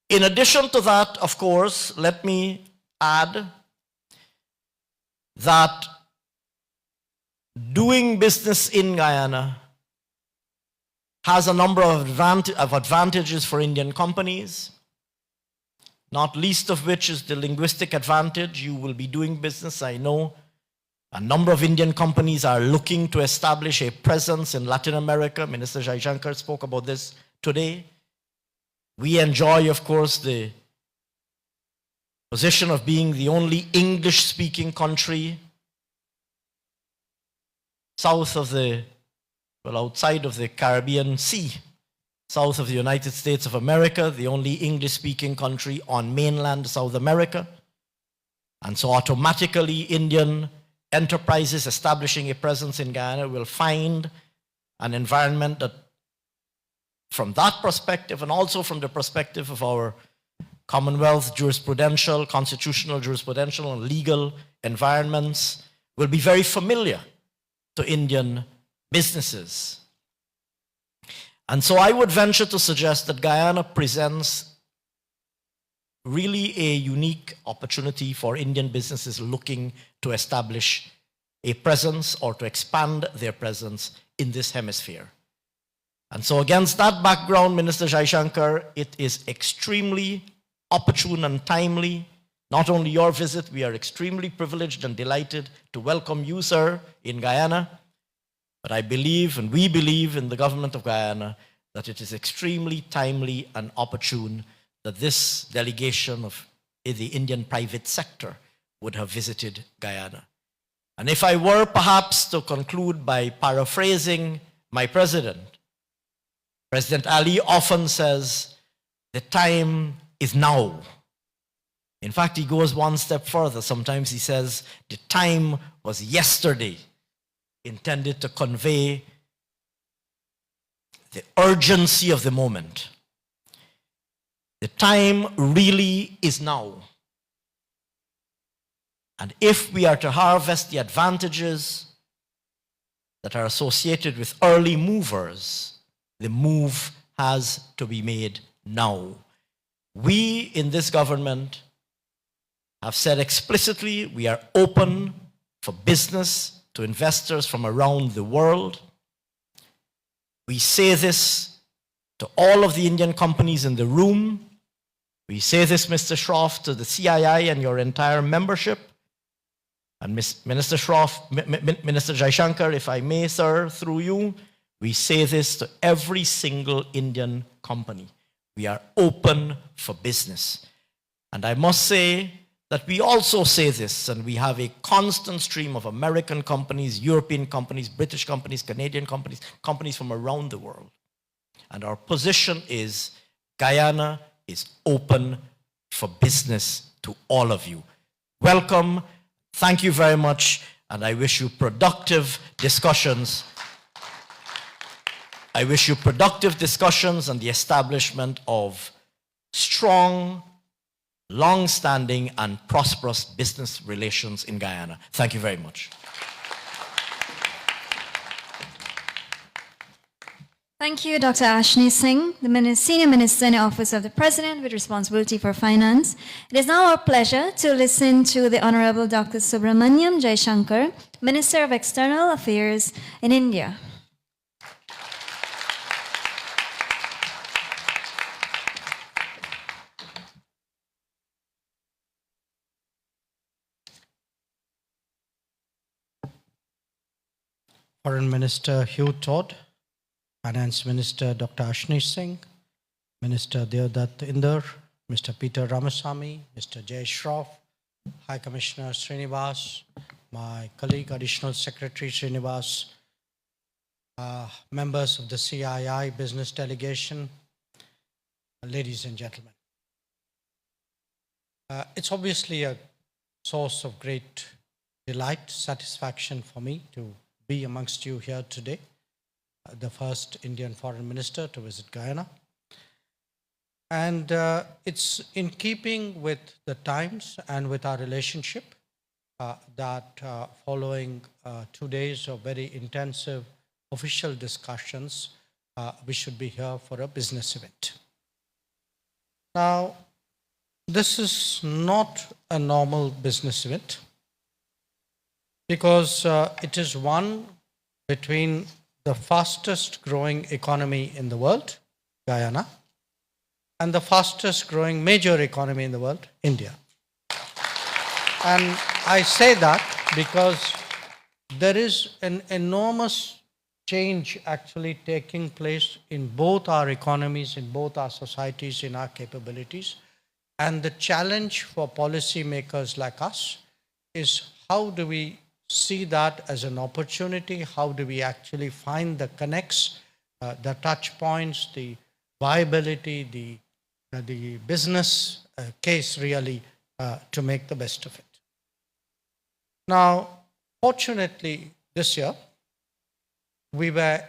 In addition to that, of course, let me add that doing business in Guyana has a number of advantages for Indian companies, not least of which is the linguistic advantage. You will be doing business, I know. A number of Indian companies are looking to establish a presence in Latin America. Minister Jaishankar spoke about this today. We enjoy, of course, the position of being the only English-speaking country south of outside of the Caribbean Sea, south of the United States of America, the only English-speaking country on mainland South America. And so automatically Indian enterprises establishing a presence in Guyana will find an environment that, from that perspective, and also from the perspective of our Commonwealth jurisprudential, constitutional jurisprudential, and legal environments, will be very familiar to Indian businesses. And so I would venture to suggest that Guyana presents really a unique opportunity for Indian businesses looking to establish a presence or to expand their presence in this hemisphere. And so against that background, Minister Jaishankar, it is extremely opportune and timely. Not only your visit, we are extremely privileged and delighted to welcome you, sir, in Guyana. But I believe, and we believe in the government of Guyana, that it is extremely timely and opportune that this delegation of the Indian private sector would have visited Guyana. And if I were perhaps to conclude by paraphrasing my president, President Ali often says, the time is now. In fact, he goes one step further. Sometimes he says, the time was yesterday, intended to convey the urgency of the moment. The time really is now. And if we are to harvest the advantages that are associated with early movers, the move has to be made now. We in this government have said explicitly we are open for business to investors from around the world. We say this to all of the Indian companies in the room. We say this, Mr. Shroff, to the CII and your entire membership. And Minister Shroff, Minister Jaishankar, if I may, sir, through you, we say this to every single Indian company. We are open for business. And I must say that we also say this, and we have a constant stream of American companies, European companies, British companies, Canadian companies, companies from around the world. And our position is Guyana is open for business to all of you. Welcome. Thank you very much, and I wish you productive discussions. I wish you productive discussions and the establishment of strong long-standing and prosperous business relations in Guyana. Thank you very much. Thank you, Dr. Ashni Singh, the Senior Minister in the Office of the President with responsibility for finance. It is now our pleasure to listen to the Honorable Dr. Subramaniam Jaishankar, Minister of External Affairs in India. Foreign Minister Hugh Todd, Finance Minister Dr. Ashni Singh, Minister Deodat Inder, Mr. Peter Ramasamy, Mr. Jay Shroff, High Commissioner Srinivas, my colleague Additional Secretary Srinivas, members of the CII business delegation, ladies and gentlemen. It's obviously a source of great delight, satisfaction for me to be amongst you here today, the first Indian foreign minister to visit Guyana. And it's in keeping with the times and with our relationship that following 2 days of very intensive official discussions, we should be here for a business event. Now, this is not a normal business event, because it is one between the fastest growing economy in the world, Guyana, and the fastest growing major economy in the world, India. And I say that because there is an enormous change actually taking place in both our economies, in both our societies, in our capabilities. And the challenge for policymakers like us is, how do we see that as an opportunity? How do we actually find the connects, the touch points, the viability, the business case really to make the best of it? Now, fortunately, this year, we were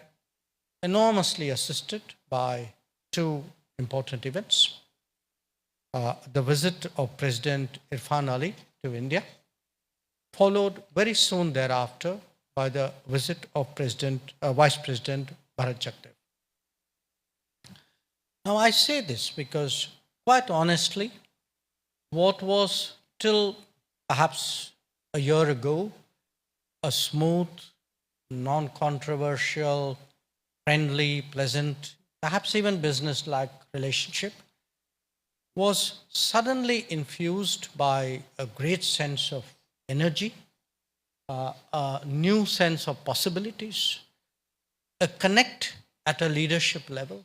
enormously assisted by two important events. The visit of President Irfan Ali to India, followed very soon thereafter by the visit of Vice President Bharat Jagdev. Now, I say this because, quite honestly, what was till perhaps a year ago a smooth, non-controversial, friendly, pleasant, perhaps even business-like relationship, was suddenly infused by a great sense of energy, a new sense of possibilities, a connect at a leadership level,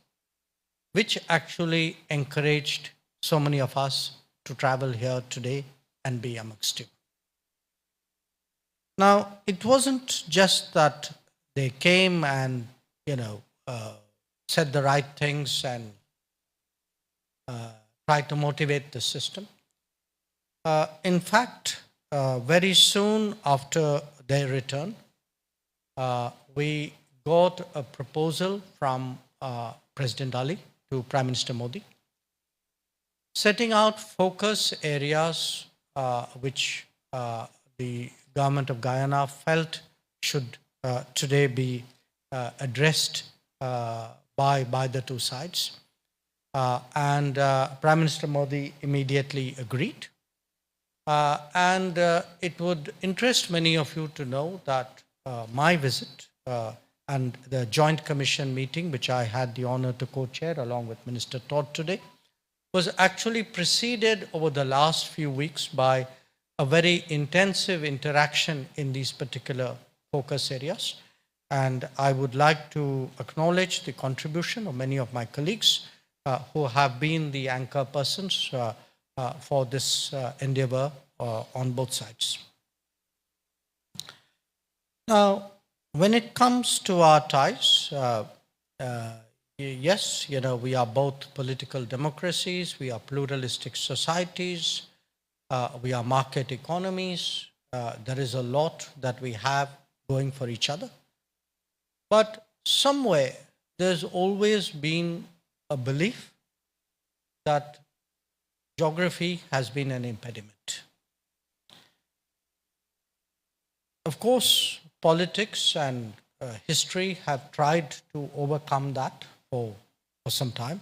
which actually encouraged so many of us to travel here today and be amongst you. Now, it wasn't just that they came and, said the right things and tried to motivate the system. In fact, very soon after their return, we got a proposal from President Ali to Prime Minister Modi, setting out focus areas which the government of Guyana felt should today be addressed by the two sides. And Prime Minister Modi immediately agreed. And it would interest many of you to know that my visit and the Joint Commission meeting, which I had the honor to co-chair along with Minister Todd today, was actually preceded over the last few weeks by a very intensive interaction in these particular focus areas. And I would like to acknowledge the contribution of many of my colleagues who have been the anchor persons for this endeavor on both sides. Now, when it comes to our ties, yes, we are both political democracies, we are pluralistic societies, we are market economies. There is a lot that we have going for each other. But somewhere, there's always been a belief that geography has been an impediment. Of course, politics and history have tried to overcome that for some time.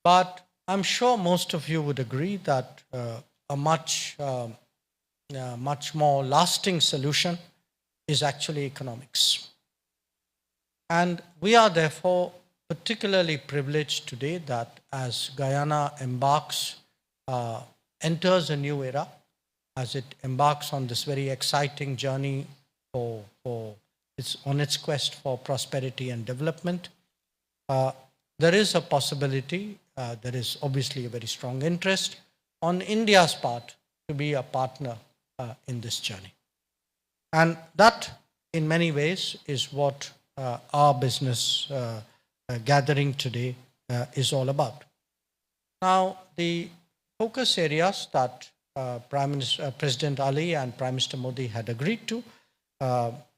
But I'm sure most of you would agree that a much more lasting solution is actually economics. And we are therefore particularly privileged today that as Guyana enters a new era, as it embarks on this very exciting journey on its quest for prosperity and development, there is a possibility, there is obviously a very strong interest on India's part to be a partner in this journey. And that, in many ways, is what our business gathering today is all about. Now, the focus areas that President Ali and Prime Minister Modi had agreed to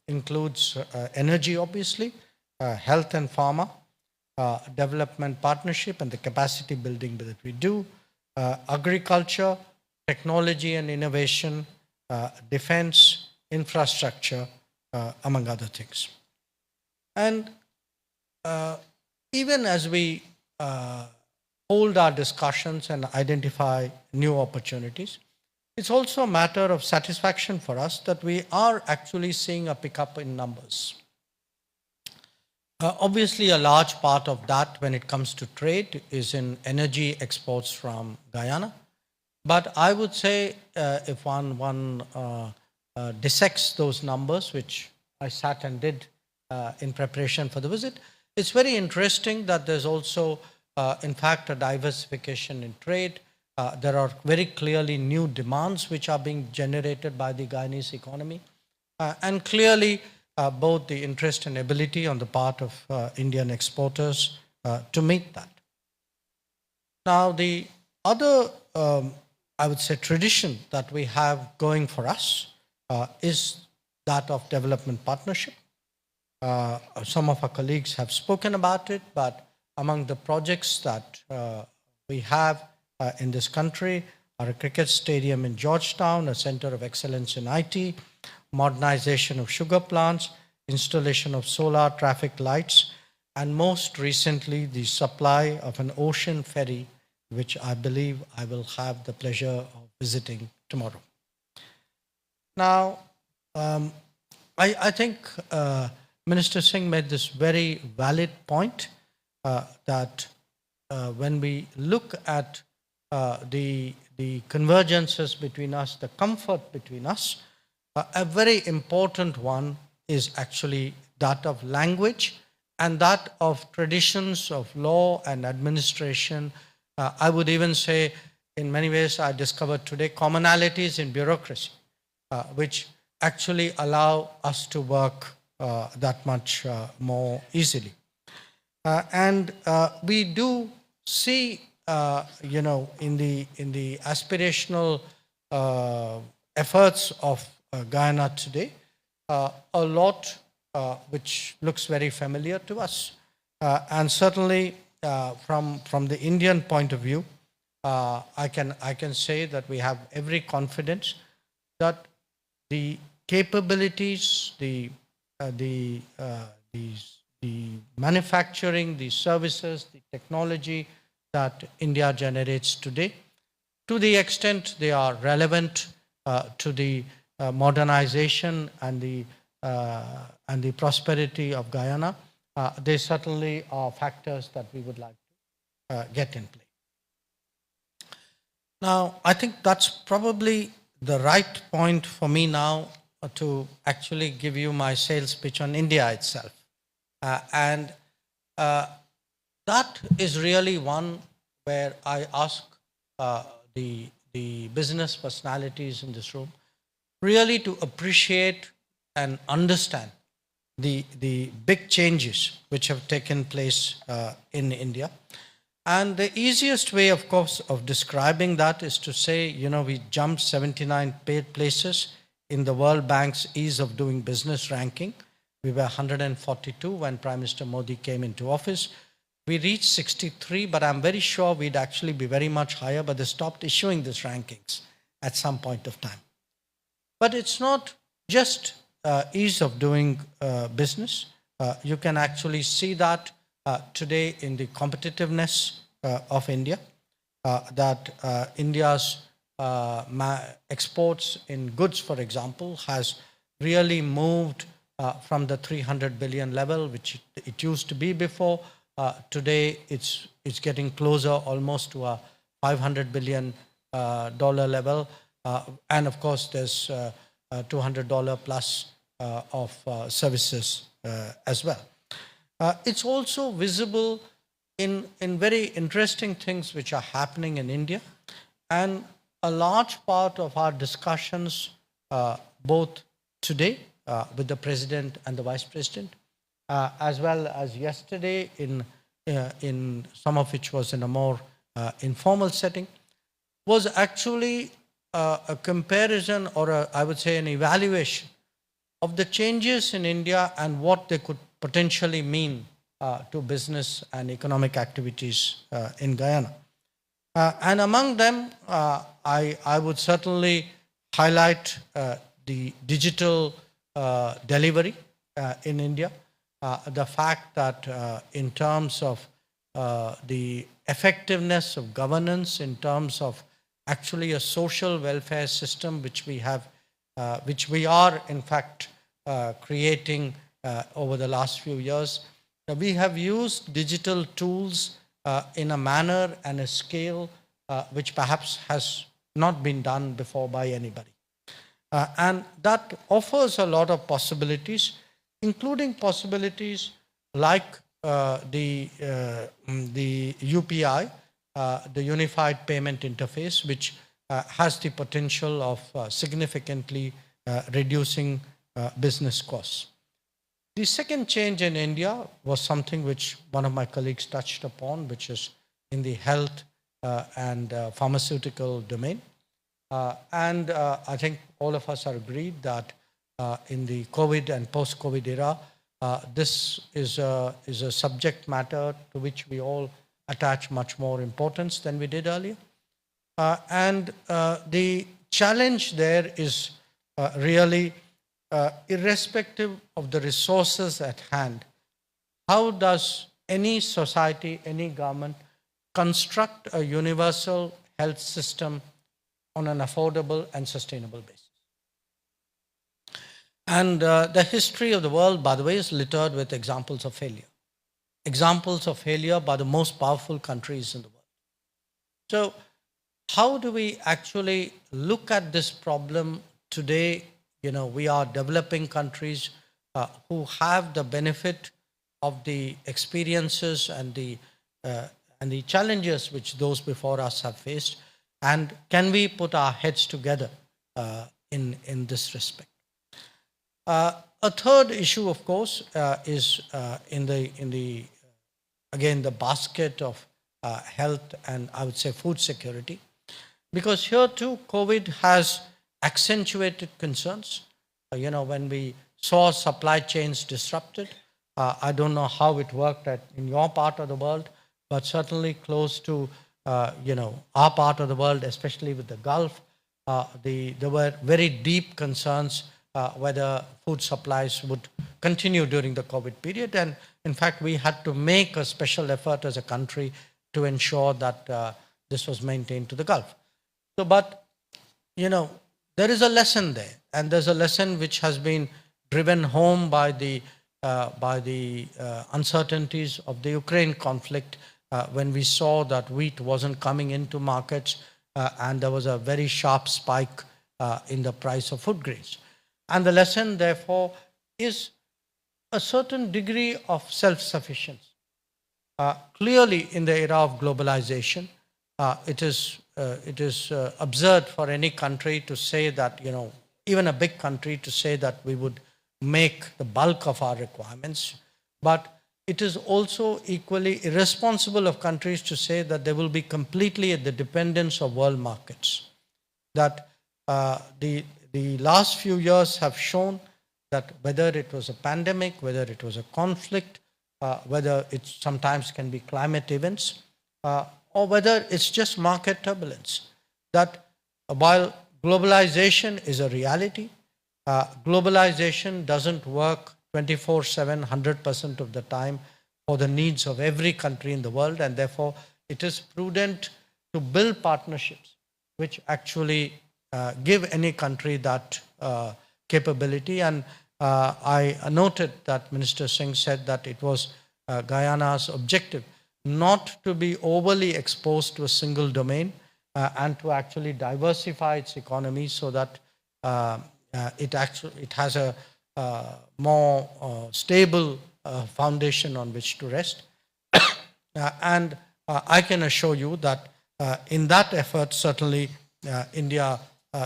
includes energy, obviously, health and pharma, development partnership and the capacity building that we do, agriculture, technology and innovation, defense, infrastructure, among other things. And even as we hold our discussions and identify new opportunities, it's also a matter of satisfaction for us that we are actually seeing a pickup in numbers. Obviously, a large part of that when it comes to trade is in energy exports from Guyana. But I would say if one dissects those numbers, which I sat and did in preparation for the visit, it's very interesting that there's also, in fact, a diversification in trade. There are very clearly new demands which are being generated by the Guyanese economy. And clearly, both the interest and ability on the part of Indian exporters to meet that. Now, the other, I would say, tradition that we have going for us is that of development partnership. Some of our colleagues have spoken about it, but among the projects that we have in this country are a cricket stadium in Georgetown, a center of excellence in IT, modernization of sugar plants, installation of solar traffic lights, and most recently the supply of an ocean ferry, which I believe I will have the pleasure of visiting tomorrow. Now, I think Minister Singh made this very valid point that when we look at the convergences between us, the comfort between us, a very important one is actually that of language and that of traditions of law and administration. I would even say, in many ways, I discovered today commonalities in bureaucracy, which actually allow us to work that much more easily. And we do see, in the aspirational efforts of Guyana today, a lot which looks very familiar to us. And certainly from the Indian point of view, I can say that we have every confidence that the capabilities, the manufacturing, the services, the technology that India generates today, to the extent they are relevant to the modernization and the prosperity of Guyana, they certainly are factors that we would like to get in play. Now, I think that's probably the right point for me now to actually give you my sales pitch on India itself. And that is really one where I ask the business personalities in this room really to appreciate and understand the big changes which have taken place in India. And the easiest way, of course, of describing that is to say, we jumped 79 places in the World Bank's Ease of Doing Business ranking. We were 142 when Prime Minister Modi came into office. We reached 63, but I'm very sure we'd actually be very much higher, but they stopped issuing these rankings at some point of time. But it's not just ease of doing business. You can actually see that today in the competitiveness of India, that India's exports in goods, for example, has really moved from the 300 billion level, which it used to be before. Today, it's getting closer almost to a $500 billion level. And of course, there's $200 plus of services as well. It's also visible in very interesting things which are happening in India. And a large part of our discussions, both today with the President and the Vice President, as well as yesterday in some of which was in a more informal setting, was actually a comparison or I would say an evaluation of the changes in India and what they could potentially mean to business and economic activities in Guyana. And among them, I would certainly highlight the digital delivery in India. The fact that in terms of the effectiveness of governance, in terms of actually a social welfare system which we have, which we are in fact creating over the last few years, we have used digital tools in a manner and a scale which perhaps has not been done before by anybody. And that offers a lot of possibilities, including possibilities like the UPI, the Unified Payment Interface, which has the potential of significantly reducing business costs. The second change in India was something which one of my colleagues touched upon, which is in the health and pharmaceutical domain. And I think all of us are agreed that in the COVID and post-COVID era, this is a subject matter to which we all attach much more importance than we did earlier. And the challenge there is really irrespective of the resources at hand, how does any society, any government construct a universal health system on an affordable and sustainable basis? And the history of the world, by the way, is littered with examples of failure. Examples of failure by the most powerful countries in the world. So how do we actually look at this problem today? You know, we are developing countries who have the benefit of the experiences and the challenges which those before us have faced. And can we put our heads together in this respect? A third issue, of course, is in the again the basket of health and I would say food security, because here too COVID has accentuated concerns. You know, when we saw supply chains disrupted, I don't know how it worked in your part of the world, but certainly close to you know, our part of the world, especially with the Gulf, there were very deep concerns whether food supplies would continue during the COVID period. And in fact, we had to make a special effort as a country to ensure that this was maintained to the Gulf. So, but, you know, there is a lesson there, and there's a lesson which has been driven home by the uncertainties of the Ukraine conflict, when we saw that wheat wasn't coming into markets and there was a very sharp spike in the price of food grains. And the lesson, therefore, is a certain degree of self-sufficiency. Clearly, in the era of globalization, it is absurd for any country to say that, you know, even a big country to say that we would make the bulk of our requirements. But it is also equally irresponsible of countries to say that they will be completely at the dependence of world markets. That the last few years have shown that whether it was a pandemic, whether it was a conflict, whether it sometimes can be climate events, or whether it's just market turbulence. That while globalization is a reality, globalization doesn't work 24/7, 100% of the time for the needs of every country in the world, and therefore it is prudent to build partnerships which actually give any country that capability. And I noted that Minister Singh said that it was Guyana's objective not to be overly exposed to a single domain and to actually diversify its economy so that it has a more stable foundation on which to rest. And I can assure you that in that effort, certainly India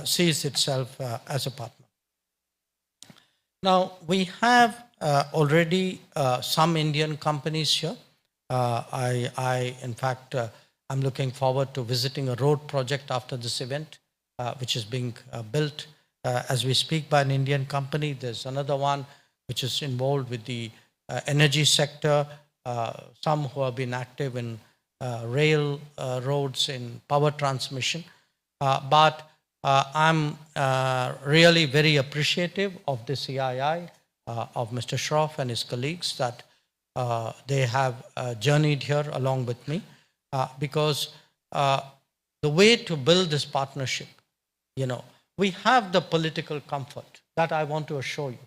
sees itself as a partner. Now, we have already some Indian companies here. In fact, I'm looking forward to visiting a road project after this event, which is being built as we speak by an Indian company. There's another one which is involved with the energy sector, some who have been active in rail roads, in power transmission. But I'm really very appreciative of the CII, of Mr. Shroff and his colleagues, that they have journeyed here along with me, because the way to build this partnership, we have the political comfort that I want to assure you.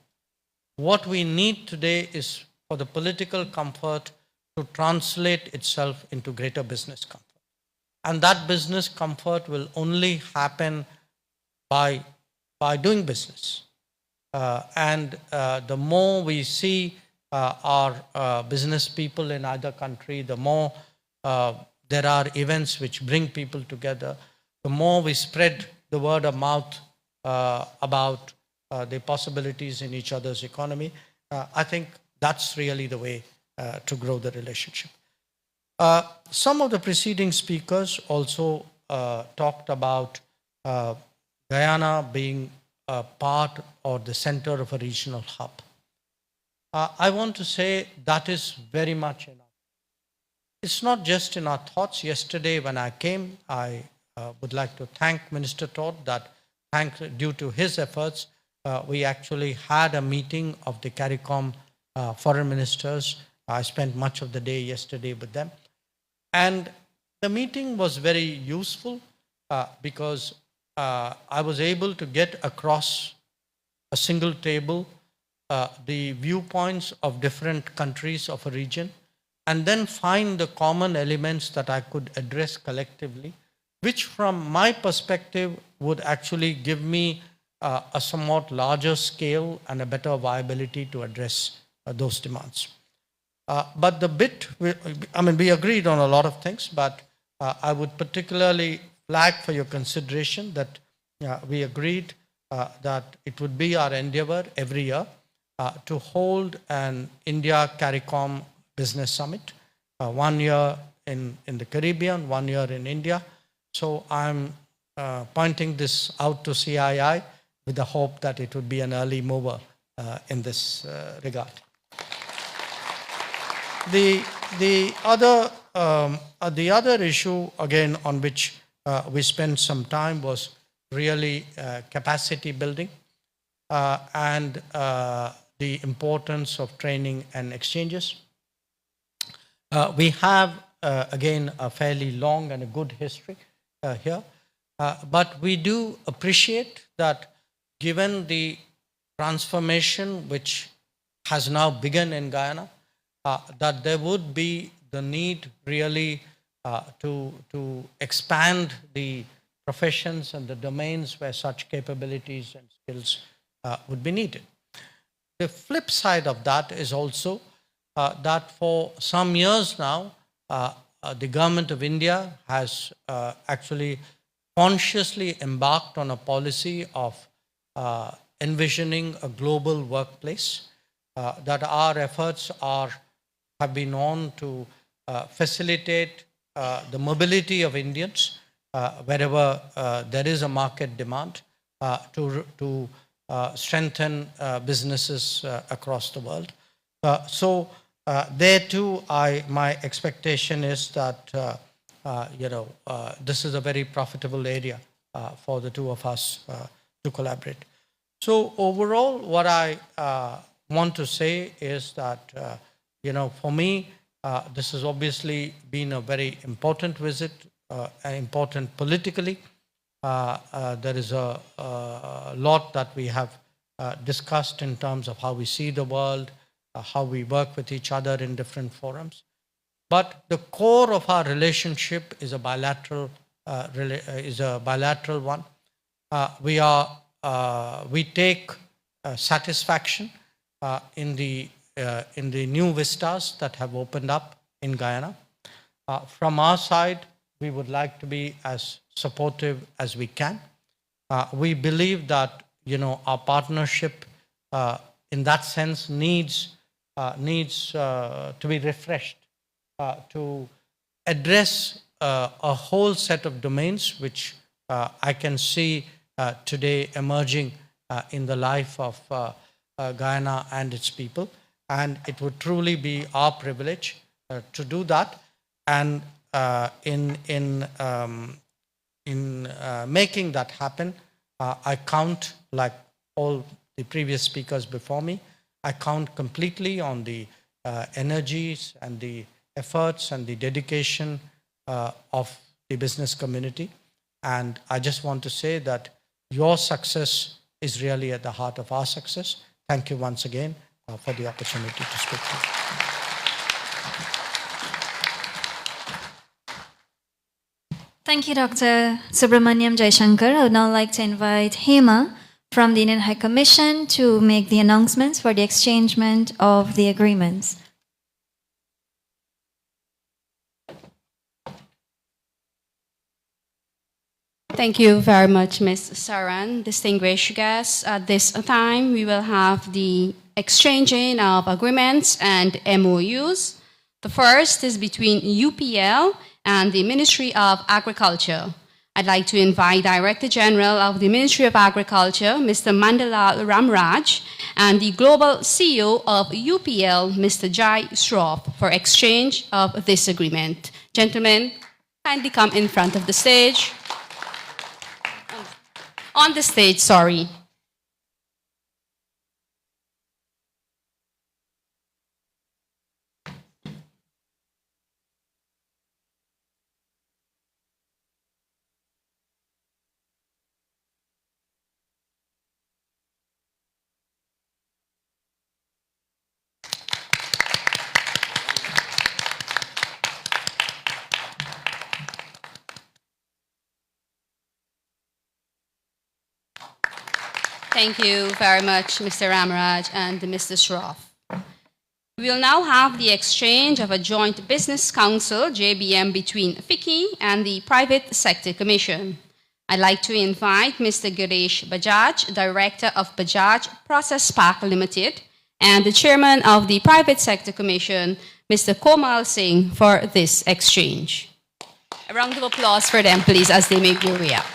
What we need today is for the political comfort to translate itself into greater business comfort. And that business comfort will only happen by doing business. And the more we see our business people in either country, the more there are events which bring people together, the more we spread the word of mouth about the possibilities in each other's economy. I think that's really the way to grow the relationship. Some of the preceding speakers also talked about Guyana being a part or the center of a regional hub. I want to say that is very much in our. It's not just in our thoughts. Yesterday when I came, I would like to thank Minister Todd that due to his efforts, we actually had a meeting of the CARICOM foreign ministers. I spent much of the day yesterday with them. And the meeting was very useful because I was able to get across a single table the viewpoints of different countries of a region, and then find the common elements that I could address collectively, which from my perspective would actually give me a somewhat larger scale and a better viability to address those demands. But the bit, we agreed on a lot of things, but I would particularly flag for your consideration that we agreed that it would be our endeavor every year to hold an India CARICOM Business Summit, 1 year in the Caribbean, 1 year in India. So I'm pointing this out to CII with the hope that it would be an early mover in this regard. The other issue, again, on which we spent some time was really capacity building and the importance of training and exchanges. We have, again, a fairly long and a good history here, but we do appreciate that given the transformation which has now begun in Guyana, that there would be the need really to expand the professions and the domains where such capabilities and skills would be needed. The flip side of that is also that for some years now, the government of India has actually consciously embarked on a policy of envisioning a global workplace, that our efforts have been on to facilitate the mobility of Indians wherever there is a market demand, to strengthen businesses across the world. So there too, my expectation is that this is a very profitable area for the two of us to collaborate. So overall, what I want to say is that for me, this has obviously been a very important visit, and important politically. There is a lot that we have discussed in terms of how we see the world, how we work with each other in different forums. But the core of our relationship is a bilateral one. We take satisfaction in the new vistas that have opened up in Guyana. From our side, we would like to be as supportive as we can. We believe that our partnership in that sense needs to be refreshed to address a whole set of domains which I can see today emerging in the life of Guyana and its people. And it would truly be our privilege to do that. And in making that happen, I count, like all the previous speakers before me, I count completely on the energies and the efforts and the dedication of the business community. And I just want to say that your success is really at the heart of our success. Thank you once again for the opportunity to speak to you. Thank you, Dr. Subramaniam Jaishankar. I would now like to invite Hema from the Indian High Commission to make the announcements for the exchangement of the agreements. Thank you very much, Ms. Saran. Distinguished guests, at this time, we will have the exchanging of agreements and MOUs. The first is between UPL and the Ministry of Agriculture. I'd like to invite Director General of the Ministry of Agriculture, Mr. Mandalal Ramraj, and the Global CEO of UPL, Mr. Jai Shroff, for exchange of this agreement. Gentlemen, kindly come in front of the stage. On the stage, sorry. Thank you very much, Mr. Ramraj and Mr. Shroff. We will now have the exchange of a joint business council, JBM, between FICCI and the Private Sector Commission. I'd like to invite Mr. Gireesh Bajaj, Director of Bajaj Process Park Limited, and the Chairman of the Private Sector Commission, Mr. Komal Singh, for this exchange. A round of applause for them, please, as they make their way up.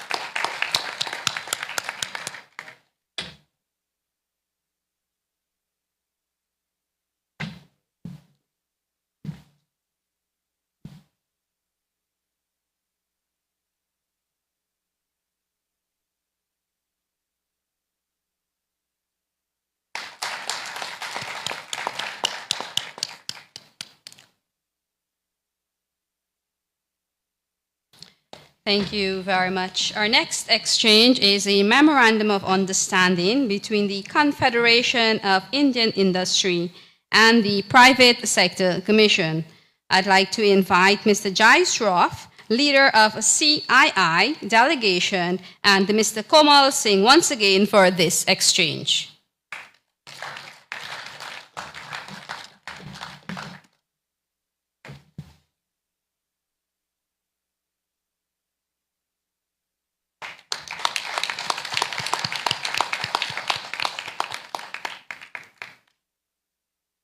Thank you very much. Our next exchange is a memorandum of understanding between the Confederation of Indian Industry and the Private Sector Commission. I'd like to invite Mr. Jai Shroff, leader of CII delegation, and Mr. Komal Singh once again for this exchange.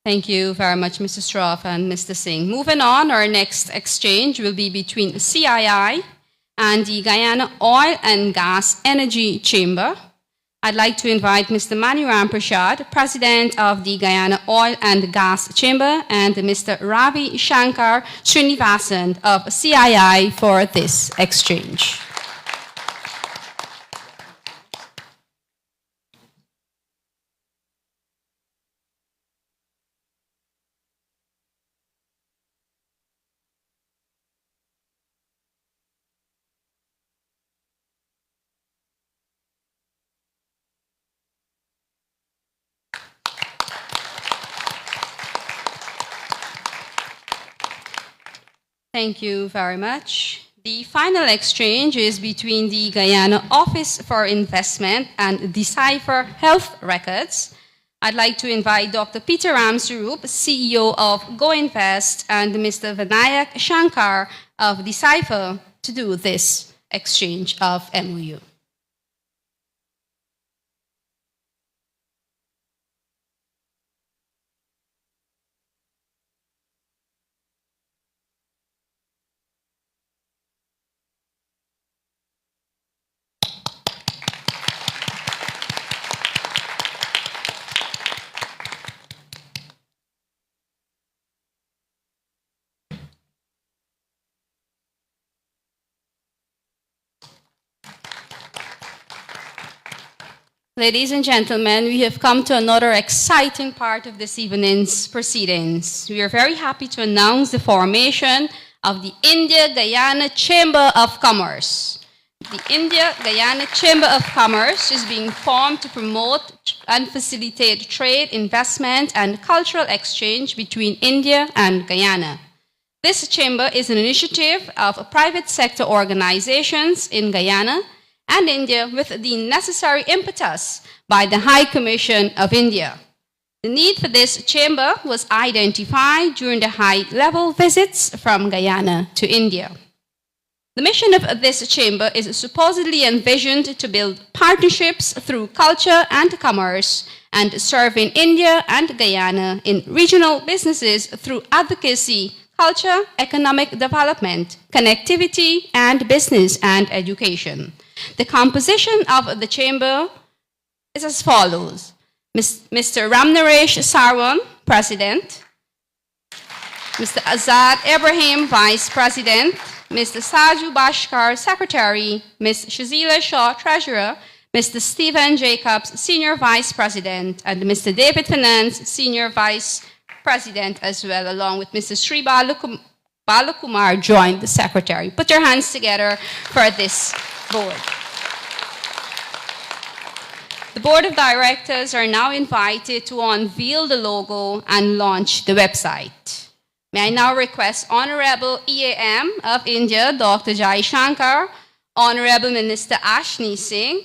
Thank you very much, Mr. Shroff and Mr. Singh. Moving on, our next exchange will be between CII and the Guyana Oil and Gas Energy Chamber. I'd like to invite Mr. Maniram Prasad, President of the Guyana Oil and Gas Chamber, and Mr. Ravi Shankar Srinivasan of CII for this exchange. Thank you very much. The final exchange is between the Guyana Office for Investment and Decipher Health Records. I'd like to invite Dr. Peter Ramswarup, CEO of GoInvest, and Mr. Vinayak Shankar of Decipher to do this exchange of MOU. Ladies and gentlemen, we have come to another exciting part of this evening's proceedings. We are very happy to announce the formation of the India-Guyana Chamber of Commerce. The India-Guyana Chamber of Commerce is being formed to promote and facilitate trade, investment, and cultural exchange between India and Guyana. This chamber is an initiative of private sector organizations in Guyana and India with the necessary impetus by the High Commission of India. The need for this chamber was identified during the high-level visits from Guyana to India. The mission of this chamber is supposedly envisioned to build partnerships through culture and commerce and serving India and Guyana in regional businesses through advocacy, culture, economic development, connectivity, and business and education. The composition of the chamber is as follows. Mr. Ramnaresh Sarwan, President. Mr. Azad Ibrahim, Vice President. Mr. Saju Bashkar, Secretary. Ms. Shazila Shaw, Treasurer. Mr. Stephen Jacobs, Senior Vice President. And Mr. David Finance, Senior Vice President as well, along with Mr. Sri Balakumar, joined the Secretary. Put your hands together for this board. The Board of Directors are now invited to unveil the logo and launch the website. May I now request Honorable EAM of India, Dr. Jai Shankar, Honorable Minister Ashni Singh,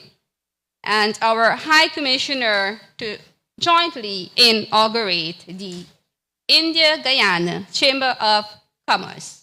and our High Commissioner to jointly inaugurate the India-Guyana Chamber of Commerce.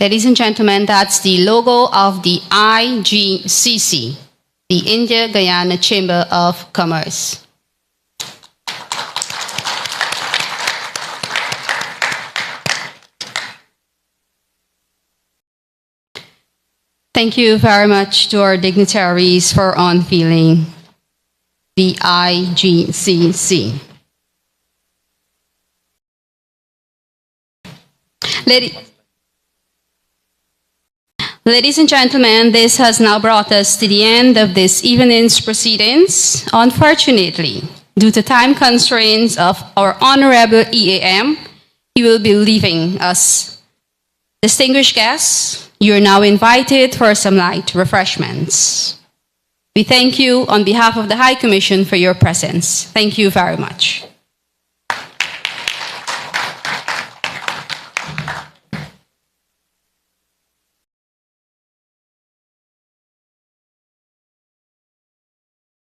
Ladies and gentlemen, that's the logo of the IGCC, the India-Guyana Chamber of Commerce. Thank you very much to our dignitaries for unveiling the IGCC. Ladies and gentlemen, this has now brought us to the end of this evening's proceedings. Unfortunately, due to time constraints of our Honorable EAM, he will be leaving us. Distinguished guests, you are now invited for some light refreshments. We thank you on behalf of the High Commission for your presence. Thank you very much.